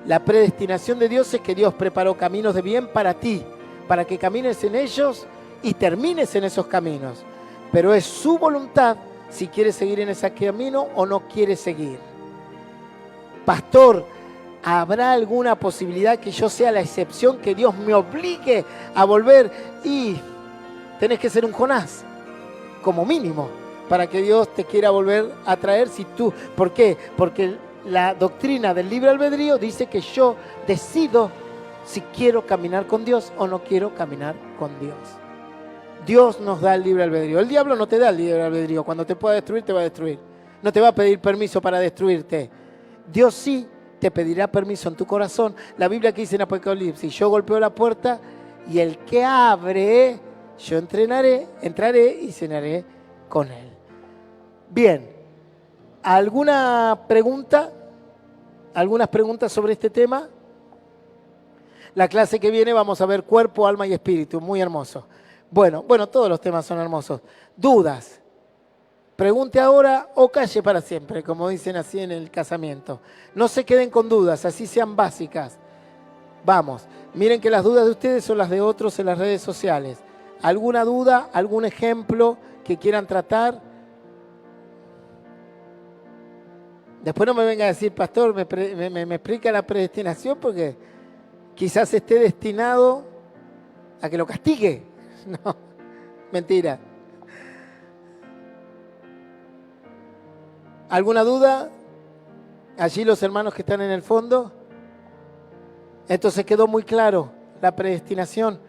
La predestinación de Dios es que Dios preparó caminos de bien para ti, para que camines en ellos y termines en esos caminos. Pero es su voluntad si quieres seguir en ese camino o no quieres seguir. Pastor, ¿habrá alguna posibilidad que yo sea la excepción, que Dios me obligue a volver? Y tenés que ser un Jonás, como mínimo, para que Dios te quiera volver a traer. Si tú, ¿por qué? Porque la doctrina del libre albedrío dice que yo decido si quiero caminar con Dios o no quiero caminar con Dios. Dios nos da el libre albedrío. El diablo no te da el libre albedrío. Cuando te pueda destruir, te va a destruir. No te va a pedir permiso para destruirte. Dios sí te pedirá permiso en tu corazón. La Biblia que dice en Apocalipsis, yo golpeo la puerta y el que abre, yo entraré y cenaré con él. Bien, ¿alguna pregunta? ¿Algunas preguntas sobre este tema? La clase que viene vamos a ver cuerpo, alma y espíritu, muy hermoso. Bueno, todos los temas son hermosos. ¿Dudas? Pregunte ahora o calle para siempre, como dicen así en el casamiento. No se queden con dudas, así sean básicas. Vamos, miren que las dudas de ustedes son las de otros en las redes sociales. ¿Alguna duda, algún ejemplo que quieran tratar? Después no me venga a decir, pastor, me explica la predestinación, porque quizás esté destinado a que lo castigue. No, mentira. ¿Alguna duda? Allí los hermanos que están en el fondo. Entonces quedó muy claro la predestinación.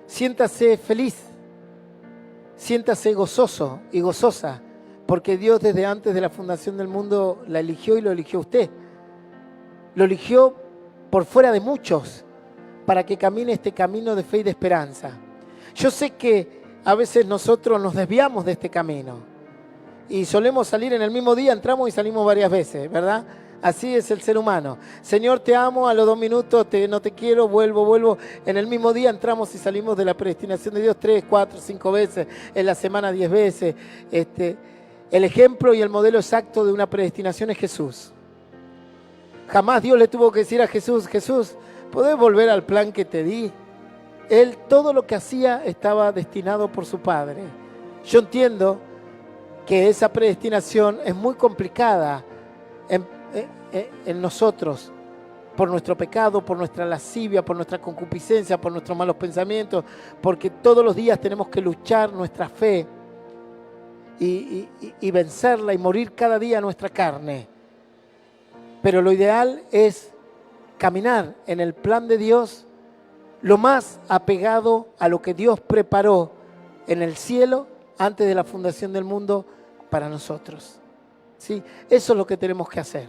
Siéntase feliz, siéntase gozoso y gozosa, porque Dios desde antes de la fundación del mundo la eligió y lo eligió usted. Lo eligió por fuera de muchos para que camine este camino de fe y de esperanza. Yo sé que a veces nosotros nos desviamos de este camino y solemos salir en el mismo día, entramos y salimos varias veces, ¿verdad? Así es el ser humano. Señor, te amo, a los 2 minutos no te quiero, vuelvo. En el mismo día entramos y salimos de la predestinación de Dios 3, 4, 5 veces, en la semana 10 veces. El ejemplo y el modelo exacto de una predestinación es Jesús. Jamás Dios le tuvo que decir a Jesús, ¿podés volver al plan que te di? Él, todo lo que hacía estaba destinado por su Padre. Yo entiendo que esa predestinación es muy complicada en nosotros, por nuestro pecado, por nuestra lascivia, por nuestra concupiscencia, por nuestros malos pensamientos, porque todos los días tenemos que luchar nuestra fe y vencerla y morir cada día nuestra carne. Pero lo ideal es caminar en el plan de Dios lo más apegado a lo que Dios preparó en el cielo antes de la fundación del mundo para nosotros. ¿Sí? Eso es lo que tenemos que hacer.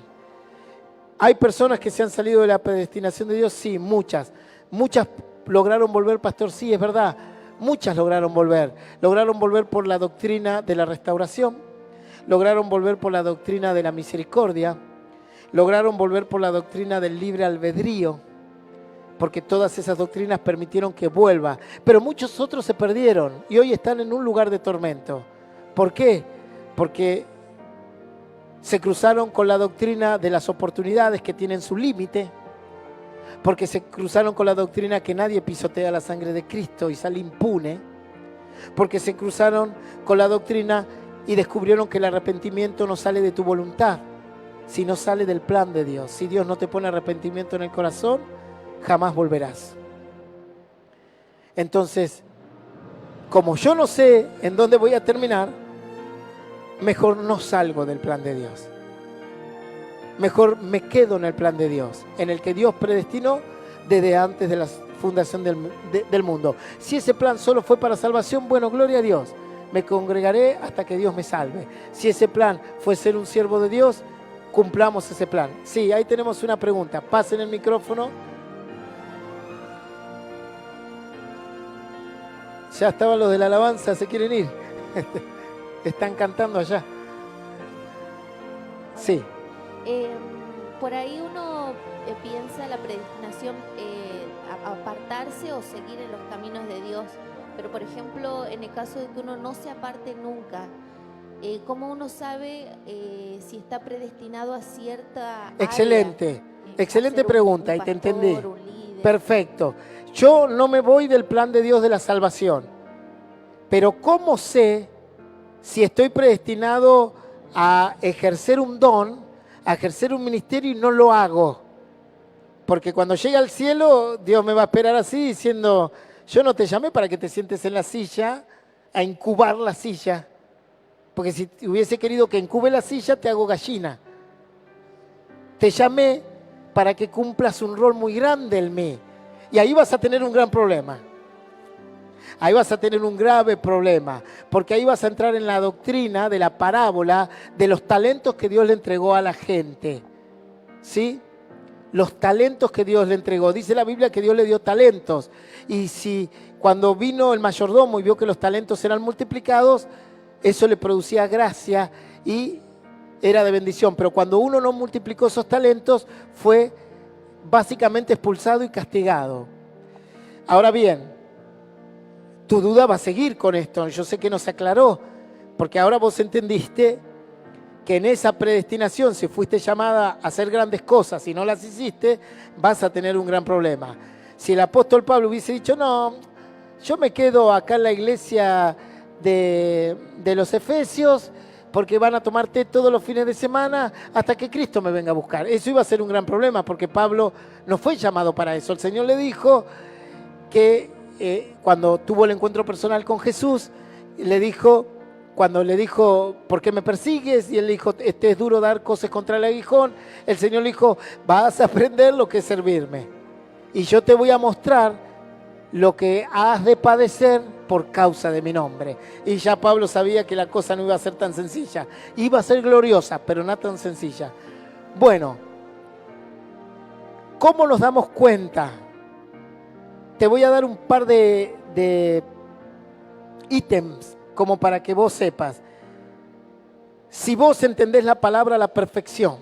¿Hay personas que se han salido de la predestinación de Dios? Sí, muchas. Muchas lograron volver, pastor, sí, es verdad. Muchas lograron volver. Lograron volver por la doctrina de la restauración. lograron volver por la doctrina de la misericordia, lograron volver por la doctrina del libre albedrío, porque todas esas doctrinas permitieron que vuelva. Pero muchos otros se perdieron y hoy están en un lugar de tormento. ¿Por qué? Porque se cruzaron con la doctrina de las oportunidades que tienen su límite, porque se cruzaron con la doctrina que nadie pisotea la sangre de Cristo y sale impune, porque se cruzaron con la doctrina y descubrieron que el arrepentimiento no sale de tu voluntad, sino sale del plan de Dios. Si Dios no te pone arrepentimiento en el corazón, jamás volverás. Entonces, como yo no sé en dónde voy a terminar, mejor no salgo del plan de Dios. Mejor me quedo en el plan de Dios, en el que Dios predestinó desde antes de la fundación del mundo. Si ese plan solo fue para salvación, bueno, gloria a Dios. Me congregaré hasta que Dios me salve. Si ese plan fue ser un siervo de Dios, cumplamos ese plan. Sí, ahí tenemos una pregunta. Pasen el micrófono. Ya estaban los de la alabanza, se quieren ir. Están cantando allá. Sí. Por ahí uno piensa la predestinación, apartarse o seguir en los caminos de Dios. Pero por ejemplo, en el caso de que uno no se aparte nunca, ¿cómo uno sabe si está predestinado a cierta Excelente, área? excelente pregunta, y te entendí. Un líder. Perfecto. Yo no me voy del plan de Dios de la salvación, pero ¿cómo sé si estoy predestinado a ejercer un don, a ejercer un ministerio y no lo hago? Porque cuando llegue al cielo, Dios me va a esperar así diciendo, yo no te llamé para que te sientes en la silla, a incubar la silla. Porque si hubiese querido que incube la silla, te hago gallina. Te llamé para que cumplas un rol muy grande en mí. Y ahí vas a tener un gran problema. Ahí vas a tener un grave problema, porque ahí vas a entrar en la doctrina de la parábola de los talentos que Dios le entregó a la gente. ¿Sí? Los talentos que Dios le entregó. Dice la Biblia que Dios le dio talentos. Y si cuando vino el mayordomo y vio que los talentos eran multiplicados, eso le producía gracia y era de bendición. Pero cuando uno no multiplicó esos talentos, fue básicamente expulsado y castigado. Ahora bien, tu duda va a seguir con esto. Yo sé que no se aclaró, porque ahora vos entendiste que en esa predestinación, si fuiste llamada a hacer grandes cosas y no las hiciste, vas a tener un gran problema. Si el apóstol Pablo hubiese dicho, no, yo me quedo acá en la iglesia de los Efesios porque van a tomar té todos los fines de semana hasta que Cristo me venga a buscar. Eso iba a ser un gran problema, porque Pablo no fue llamado para eso. El Señor le dijo que cuando tuvo el encuentro personal con Jesús, cuando le dijo, ¿por qué me persigues? Y él le dijo, es duro dar cosas contra el aguijón. El Señor le dijo, vas a aprender lo que es servirme. Y yo te voy a mostrar lo que has de padecer por causa de mi nombre. Y ya Pablo sabía que la cosa no iba a ser tan sencilla. Iba a ser gloriosa, pero no tan sencilla. Bueno, ¿cómo nos damos cuenta? Te voy a dar un par de ítems como para que vos sepas. Si vos entendés la palabra a la perfección,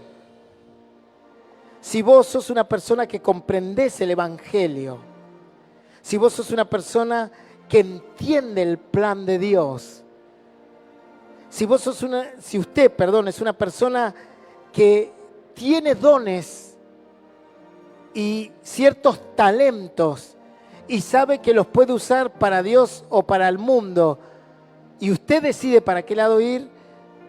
si vos sos una persona que comprendés el Evangelio, si vos sos una persona que entiende el plan de Dios, si usted es una persona que tiene dones y ciertos talentos y sabe que los puede usar para Dios o para el mundo, y usted decide para qué lado ir,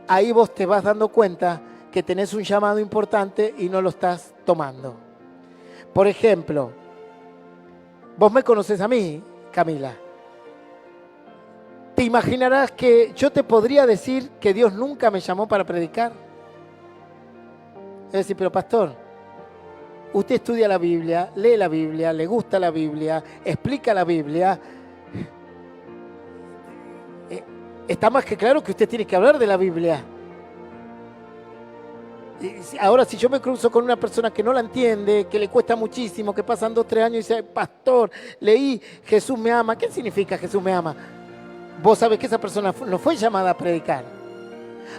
ahí vos te vas dando cuenta que tenés un llamado importante y no lo estás tomando. Por ejemplo, vos me conocés a mí, Camila. ¿Te imaginarás que yo te podría decir que Dios nunca me llamó para predicar? Es decir, pero pastor, usted estudia la Biblia, lee la Biblia, le gusta la Biblia, explica la Biblia. Está más que claro que usted tiene que hablar de la Biblia. Ahora, si yo me cruzo con una persona que no la entiende, que le cuesta muchísimo, que pasan 2 o 3 años y dice, pastor, leí Jesús me ama. ¿Qué significa Jesús me ama? Vos sabés que esa persona no fue llamada a predicar.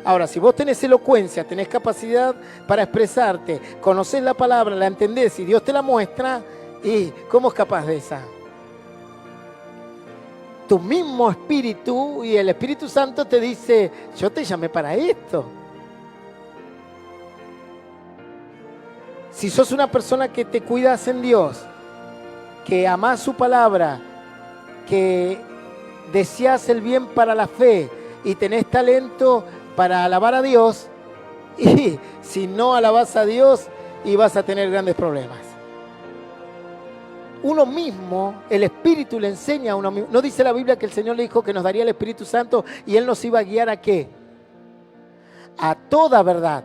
Ahora, si vos tenés elocuencia, tenés capacidad para expresarte, conocés la palabra, la entendés y Dios te la muestra, ¿y cómo escapás de esa? Tu mismo espíritu y el Espíritu Santo te dice, yo te llamé para esto. Si sos una persona que te cuidas en Dios, que amás su palabra, que deseas el bien para la fe y tenés talento para alabar a Dios, y si no alabás a Dios, y vas a tener grandes problemas. Uno mismo, el Espíritu le enseña a uno mismo. ¿No dice la Biblia que el Señor le dijo que nos daría el Espíritu Santo y Él nos iba a guiar a qué? A toda verdad.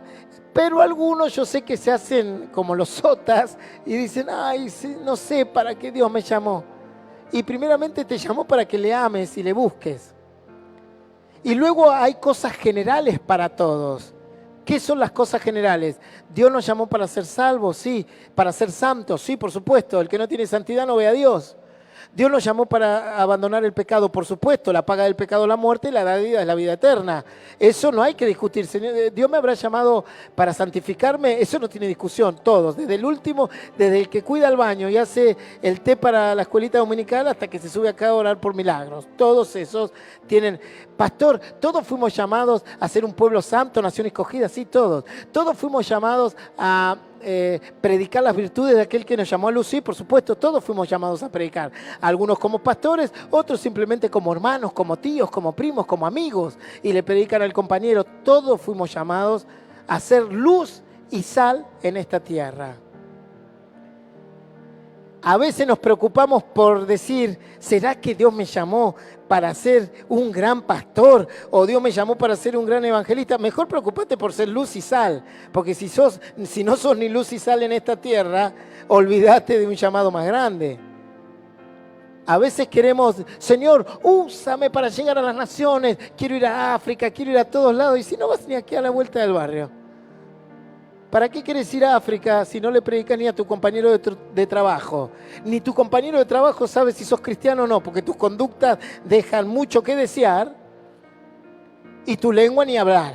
Pero algunos yo sé que se hacen como los sotas y dicen, ay, sí, no sé para qué Dios me llamó. Y primeramente te llamó para que le ames y le busques. Y luego hay cosas generales para todos. ¿Qué son las cosas generales? Dios nos llamó para ser salvos, sí. Para ser santos, sí, por supuesto. El que no tiene santidad no ve a Dios. Dios nos llamó para abandonar el pecado, por supuesto. La paga del pecado es la muerte y la dádiva es la vida eterna. Eso no hay que discutir. Señor, Dios me habrá llamado para santificarme. Eso no tiene discusión. Todos, desde el último, desde el que cuida el baño y hace el té para la escuelita dominical hasta que se sube acá a orar por milagros. Todos esos tienen... Pastor, todos fuimos llamados a ser un pueblo santo, nación escogida, sí, todos. Todos fuimos llamados a... predicar las virtudes de aquel que nos llamó a luz, sí, por supuesto, todos fuimos llamados a predicar, algunos como pastores, otros simplemente como hermanos, como tíos, como primos, como amigos, y le predican al compañero. Todos fuimos llamados a ser luz y sal en esta tierra. A veces nos preocupamos por decir, ¿será que Dios me llamó para ser un gran pastor? ¿O Dios me llamó para ser un gran evangelista? Mejor preocupate por ser luz y sal. Porque si no sos ni luz y sal en esta tierra, olvídate de un llamado más grande. A veces queremos, Señor, úsame para llegar a las naciones. Quiero ir a África, quiero ir a todos lados. Y si no vas ni aquí a la vuelta del barrio. ¿Para qué quieres ir a África si no le predicas ni a tu compañero de trabajo? Ni tu compañero de trabajo sabe si sos cristiano o no, porque tus conductas dejan mucho que desear y tu lengua ni hablar.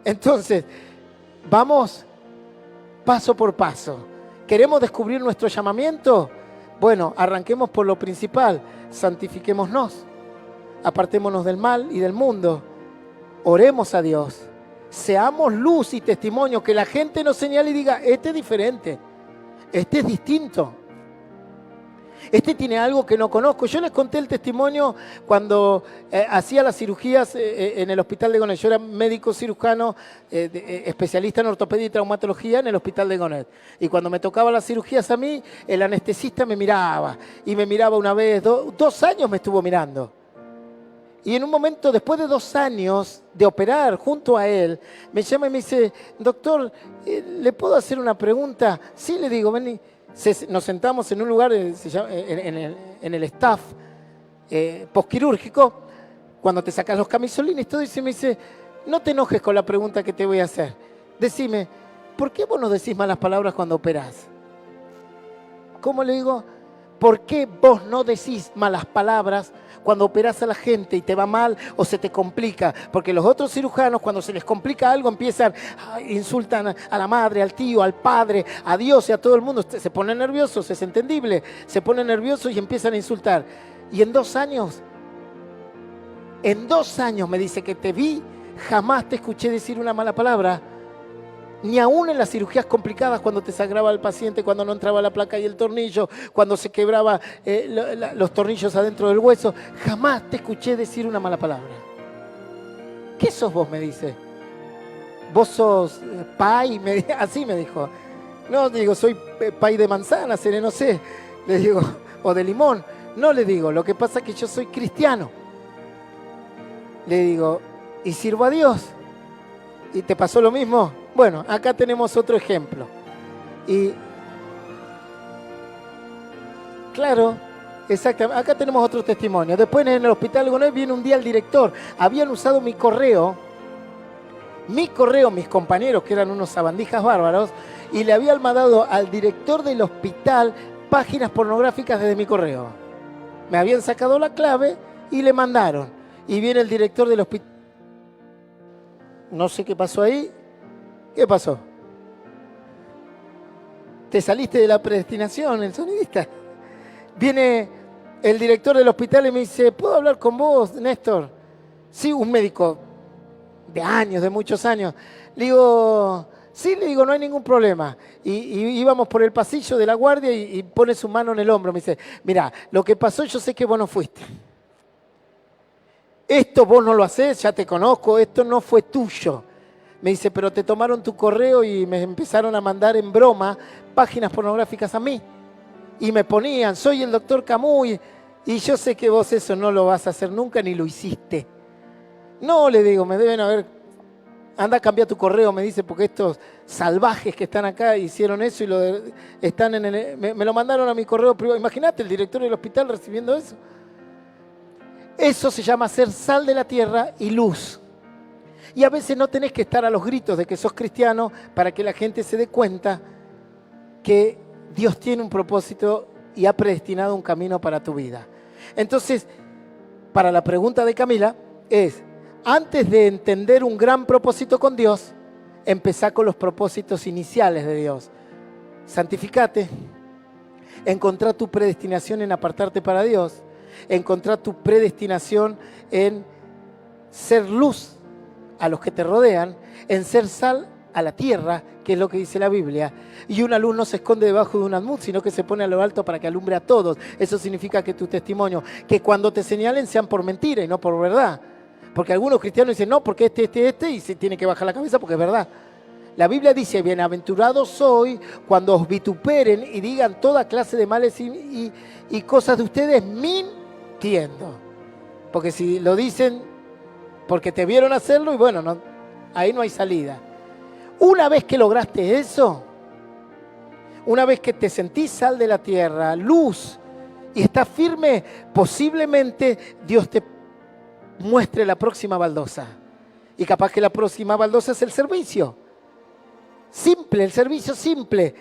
Entonces, vamos paso por paso. ¿Queremos descubrir nuestro llamamiento? Bueno, arranquemos por lo principal. Santifiquémonos. Apartémonos del mal y del mundo. Oremos a Dios. Seamos luz y testimonio, que la gente nos señale y diga, este es diferente, este es distinto, este tiene algo que no conozco. Yo les conté el testimonio cuando hacía las cirugías en el hospital de Gonet. Yo era médico cirujano, especialista en ortopedia y traumatología en el hospital de Gonet. Y cuando me tocaban las cirugías a mí, el anestesista me miraba, y me miraba una vez, 2 años me estuvo mirando. Y en un momento, después de 2 años de operar junto a él, me llama y me dice, doctor, ¿le puedo hacer una pregunta? Sí, le digo, vení. Nos sentamos en un lugar, en el staff posquirúrgico, cuando te sacas los camisolines, todo, y me dice, no te enojes con la pregunta que te voy a hacer. Decime, ¿por qué vos no decís malas palabras cuando operás? ¿Cómo le digo? ¿Por qué vos no decís malas palabras cuando operás a la gente y te va mal o se te complica? Porque los otros cirujanos, cuando se les complica algo, empiezan, insultan a la madre, al tío, al padre, a Dios y a todo el mundo. Se ponen nerviosos, es entendible. Se ponen nerviosos y empiezan a insultar. Y en 2 años me dice que te vi, jamás te escuché decir una mala palabra. Ni aún en las cirugías complicadas, cuando te sangraba el paciente, cuando no entraba la placa y el tornillo, cuando se quebraba los tornillos adentro del hueso, jamás te escuché decir una mala palabra. ¿Qué sos vos? Me dice. ¿Vos sos pay? Así me dijo. No, digo, soy pay de manzana, no sé. Le digo, o de limón. No, le digo, lo que pasa es que yo soy cristiano. Le digo, y sirvo a Dios. ¿Y te pasó lo mismo? Bueno, acá tenemos otro ejemplo. Y claro, exactamente, acá tenemos otro testimonio. Después en el hospital de Gonet viene un día el director. Habían usado mi correo, mis compañeros, que eran unos sabandijas bárbaros, y le habían mandado al director del hospital páginas pornográficas desde mi correo. Me habían sacado la clave y le mandaron. Y viene el director del hospital. No sé qué pasó ahí. ¿Qué pasó? Te saliste de la predestinación, el sonidista. Viene el director del hospital y me dice, ¿puedo hablar con vos, Néstor? Sí, un médico de años, de muchos años. Le digo, sí, le digo, no hay ningún problema. Y íbamos por el pasillo de la guardia y pone su mano en el hombro. Me dice, mira, lo que pasó yo sé que vos no fuiste. Esto vos no lo hacés, ya te conozco, esto no fue tuyo. Me dice, pero te tomaron tu correo y me empezaron a mandar en broma páginas pornográficas a mí. Y me ponían, soy el doctor Camus, y yo sé que vos eso no lo vas a hacer nunca ni lo hiciste. No, le digo, me deben haber... Anda a cambiar tu correo, me dice, porque estos salvajes que están acá hicieron eso y están en el... Me lo mandaron a mi correo privado. Imagínate, el director del hospital recibiendo eso. Eso se llama ser sal de la tierra y luz. Y a veces no tenés que estar a los gritos de que sos cristiano para que la gente se dé cuenta que Dios tiene un propósito y ha predestinado un camino para tu vida. Entonces, para la pregunta de Camila es, antes de entender un gran propósito con Dios, empezá con los propósitos iniciales de Dios. Santificate, encontrá tu predestinación en apartarte para Dios, encontrá tu predestinación en ser luz a los que te rodean, en ser sal a la tierra, que es lo que dice la Biblia. Y una luz no se esconde debajo de un almud, sino que se pone a lo alto para que alumbre a todos. Eso significa que tu testimonio, que cuando te señalen sean por mentira y no por verdad. Porque algunos cristianos dicen, no, porque este, y se tiene que bajar la cabeza porque es verdad. La Biblia dice, bienaventurado soy cuando os vituperen y digan toda clase de males y cosas de ustedes mintiendo. Porque si lo dicen porque te vieron hacerlo y bueno, no, ahí no hay salida. Una vez que lograste eso, una vez que te sentís sal de la tierra, luz, y estás firme, posiblemente Dios te muestre la próxima baldosa. Y capaz que la próxima baldosa es el servicio. Simple, el servicio simple.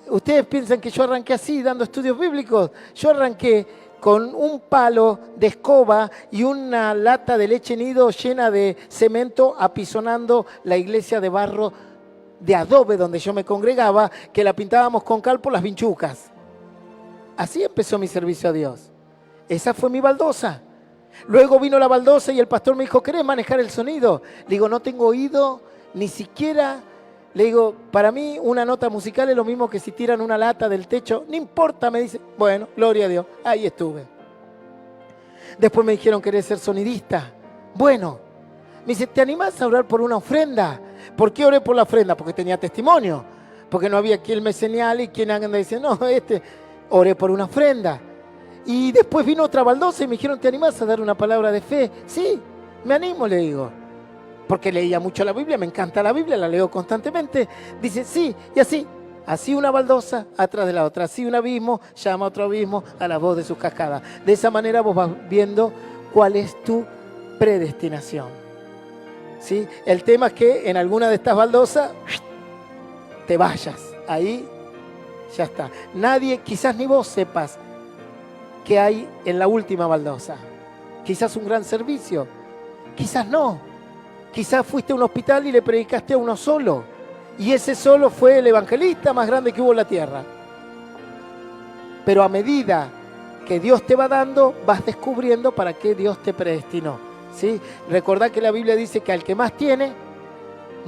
Ustedes piensan que yo arranqué así, dando estudios bíblicos. Yo arranqué con un palo de escoba y una lata de leche nido llena de cemento apisonando la iglesia de barro de adobe donde yo me congregaba, que la pintábamos con cal por las vinchucas. Así empezó mi servicio a Dios. Esa fue mi baldosa. Luego vino la baldosa y el pastor me dijo, ¿querés manejar el sonido? Le digo, no tengo oído, ni siquiera... Le digo, para mí una nota musical es lo mismo que si tiran una lata del techo. No importa, me dice. Bueno, gloria a Dios. Ahí estuve. Después me dijeron, ¿querés ser sonidista? Bueno. Me dice, ¿te animás a orar por una ofrenda? ¿Por qué oré por la ofrenda? Porque tenía testimonio. Porque no había quien me señale y quien anda diciendo, no, oré por una ofrenda. Y después vino otra baldosa y me dijeron, ¿te animás a dar una palabra de fe? Sí, me animo, le digo. Porque leía mucho la Biblia, me encanta la Biblia, la leo constantemente. Dice, sí, y así una baldosa atrás de la otra, así un abismo llama a otro abismo a la voz de sus cascadas. De esa manera vos vas viendo cuál es tu predestinación. ¿Sí? El tema es que en alguna de estas baldosas te vayas, ahí ya está. Nadie, quizás ni vos sepas qué hay en la última baldosa. Quizás un gran servicio, quizás no. Quizás fuiste a un hospital y le predicaste a uno solo. Y ese solo fue el evangelista más grande que hubo en la tierra. Pero a medida que Dios te va dando, vas descubriendo para qué Dios te predestinó. ¿Sí? Recordá que la Biblia dice que al que más tiene,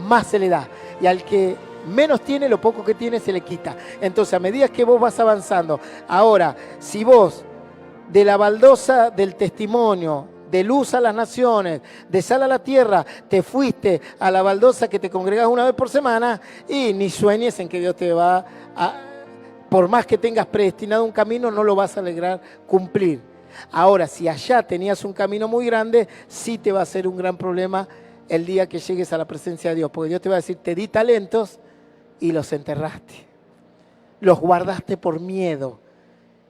más se le da. Y al que menos tiene, lo poco que tiene se le quita. Entonces, a medida que vos vas avanzando, ahora, si vos de la baldosa del testimonio, de luz a las naciones, de sal a la tierra, te fuiste a la baldosa que te congregás una vez por semana y ni sueñes en que Dios te va a, por más que tengas predestinado un camino, no lo vas a lograr cumplir. Ahora, si allá tenías un camino muy grande, sí te va a ser un gran problema el día que llegues a la presencia de Dios, porque Dios te va a decir, te di talentos y los enterraste, los guardaste por miedo.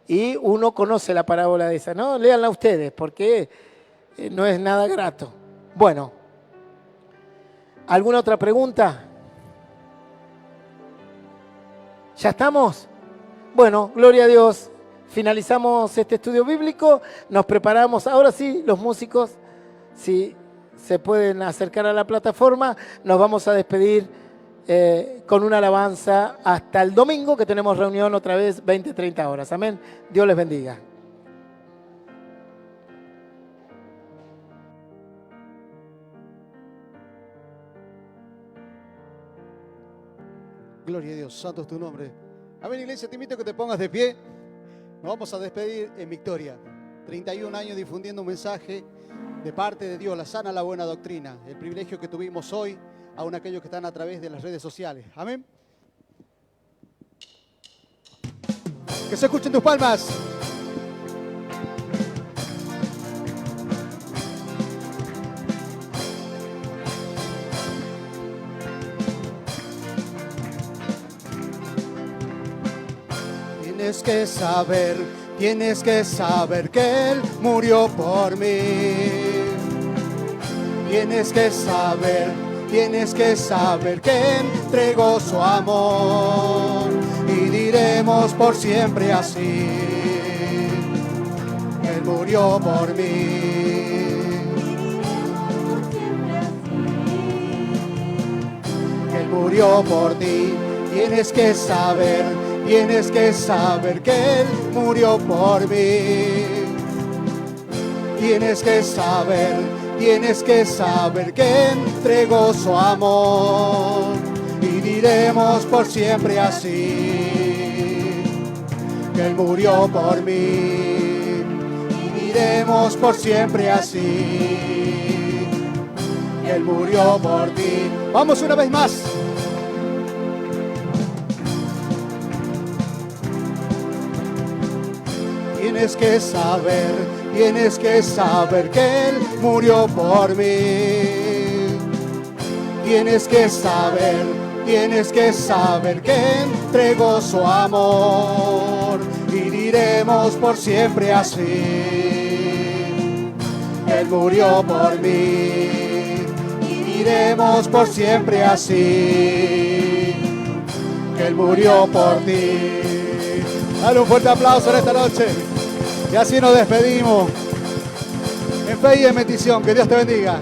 Y uno conoce la parábola de esa, ¿no? Léanla ustedes, porque no es nada grato. Bueno, ¿alguna otra pregunta? ¿Ya estamos? Bueno, gloria a Dios. Finalizamos este estudio bíblico, nos preparamos. Ahora sí, los músicos, si se pueden acercar a la plataforma. Nos vamos a despedir con una alabanza hasta el domingo, que tenemos reunión otra vez 20-30 horas. Amén. Dios les bendiga. Gloria a Dios, santo es tu nombre. Amén, iglesia, te invito a que te pongas de pie. Nos vamos a despedir en victoria. 31 años difundiendo un mensaje de parte de Dios, la sana, la buena doctrina. El privilegio que tuvimos hoy, aún aquellos que están a través de las redes sociales. Amén. Que se escuchen tus palmas. Tienes que saber que Él murió por mí. Tienes que saber que entregó su amor. Y diremos por siempre así: Él murió por mí. Él murió por ti. Tienes que saber que Él murió por mí. Tienes que saber que entregó su amor. Y diremos por siempre así: que Él murió por mí. Y diremos por siempre así: que Él murió por ti. Vamos una vez más. Tienes que saber que Él murió por mí. Tienes que saber que entregó su amor. Y diremos por siempre así: Él murió por mí. Y diremos por siempre así: que Él murió por ti. Dale un fuerte aplauso en esta noche. Y así nos despedimos en fe y en bendición. Que Dios te bendiga.